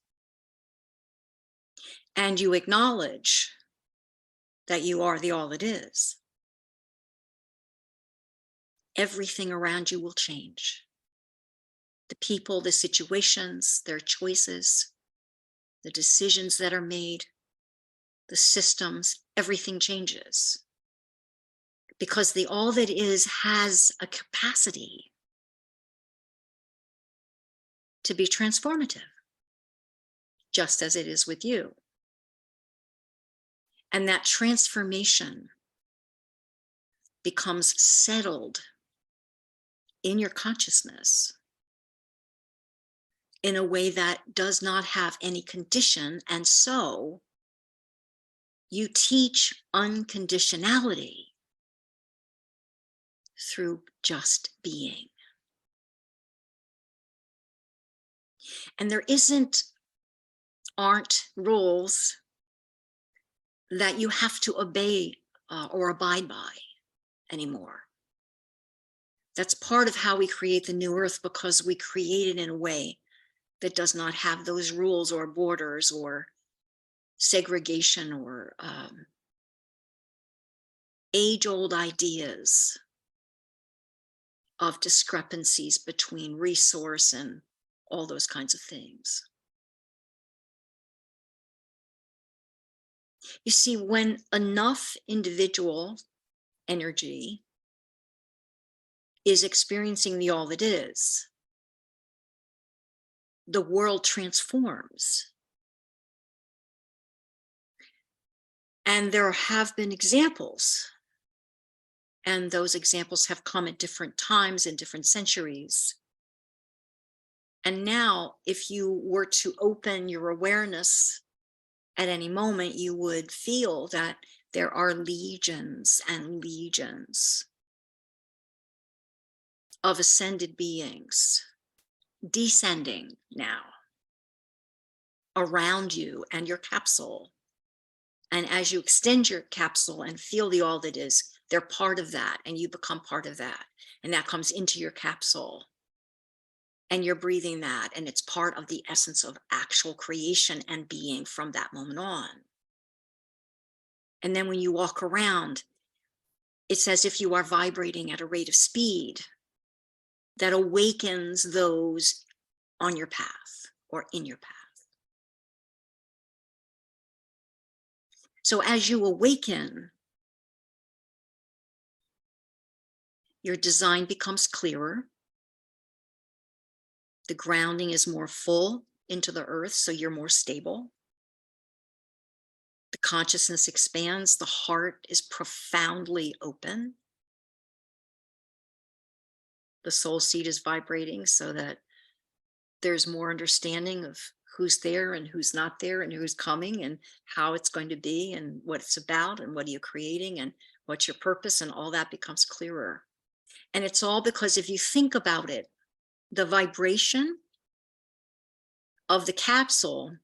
and you acknowledge that you are the all that is, everything around you will change. The people, the situations, their choices, the decisions that are made, the systems, everything changes. Because the all that is has a capacity to be transformative, just as it is with you. And that transformation becomes settled in your consciousness in a way that does not have any condition. And so you teach unconditionality through just being. And there aren't rules that you have to obey or abide by anymore. That's part of how we create the new earth, because we create it in a way that does not have those rules or borders or segregation or age-old ideas of discrepancies between resource and all those kinds of things. You see, when enough individual energy is experiencing the all that is, the world transforms. And there have been examples, and those examples have come at different times in different centuries. And now, if you were to open your awareness at any moment, you would feel that there are legions and legions of ascended beings descending now around you and your capsule. And as you extend your capsule and feel the all that is, they're part of that, and you become part of that. And that comes into your capsule. And you're breathing that, and it's part of the essence of actual creation and being from that moment on. And then when you walk around, it's as if you are vibrating at a rate of speed that awakens those on your path or in your path. So as you awaken, your design becomes clearer. The grounding is more full into the earth, so you're more stable. The consciousness expands, the heart is profoundly open. The soul seed is vibrating so that there's more understanding of who's there and who's not there and who's coming and how it's going to be and what it's about and what are you creating and what's your purpose, and all that becomes clearer. And it's all because if you think about it, the vibration of the capsule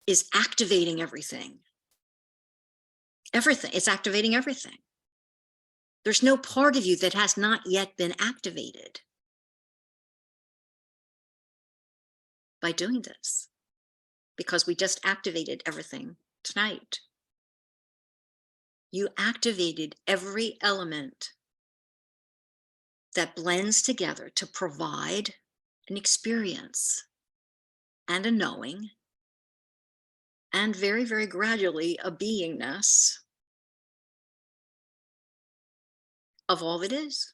is activating everything. Everything, it's activating everything. There's no part of you that has not yet been activated by doing this, because we just activated everything tonight. You activated every element that blends together to provide an experience and a knowing, and very, very gradually a beingness of all that is.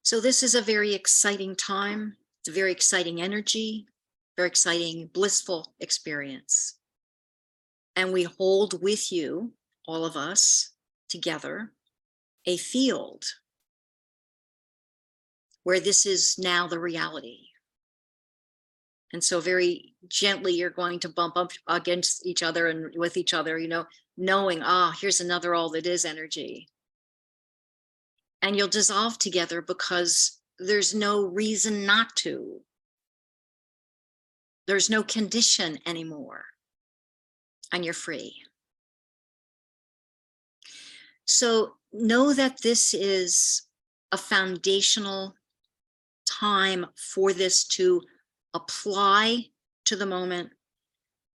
So this is a very exciting time. It's a very exciting energy, very exciting, blissful experience. And we hold with you, all of us together, a field where this is now the reality. And so very gently, you're going to bump up against each other and with each other, knowing, here's another all that is energy. And you'll dissolve together because there's no reason not to. There's no condition anymore, and you're free. So know that this is a foundational time for this to apply to the moment,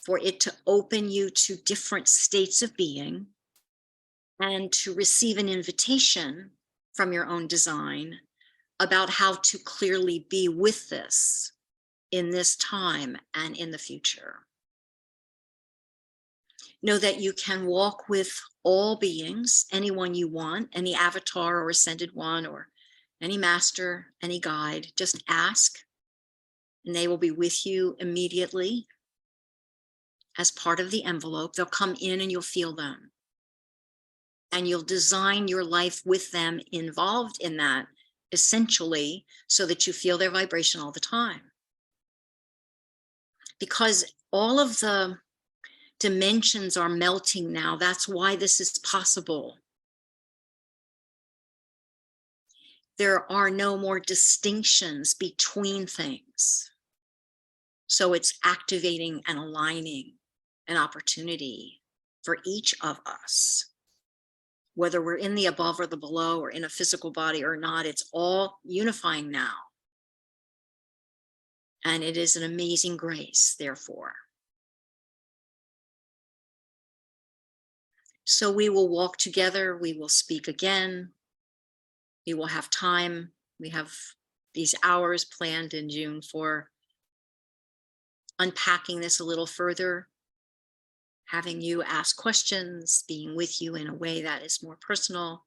for it to open you to different states of being, and to receive an invitation from your own design about how to clearly be with this in this time and in the future. Know that you can walk with all beings, anyone you want, any avatar or ascended one, or any master, any guide. Just ask, and they will be with you immediately as part of the envelope. They'll come in and you'll feel them. And you'll design your life with them involved in that, essentially, so that you feel their vibration all the time. Because all of the dimensions are melting now. That's why this is possible. There are no more distinctions between things. So it's activating and aligning an opportunity for each of us. Whether we're in the above or the below or in a physical body or not, it's all unifying now. And it is an amazing grace, therefore. So we will walk together, we will speak again, we will have time. We have these hours planned in June for unpacking this a little further, having you ask questions, being with you in a way that is more personal.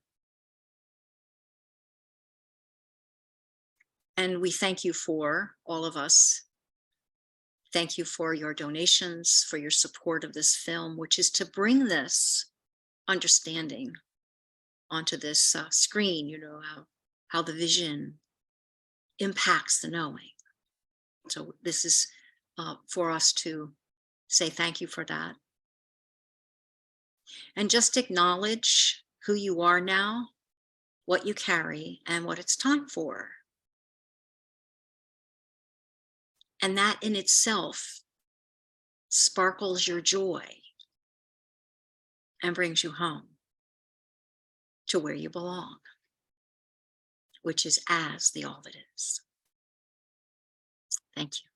And we thank you for all of us. Thank you for your donations, for your support of this film, which is to bring this understanding onto this screen, how the vision impacts the knowing. So this is for us to say thank you for that. And just acknowledge who you are now, what you carry, and what it's time for. And that in itself sparkles your joy and brings you home to where you belong, which is as the all that is. Thank you.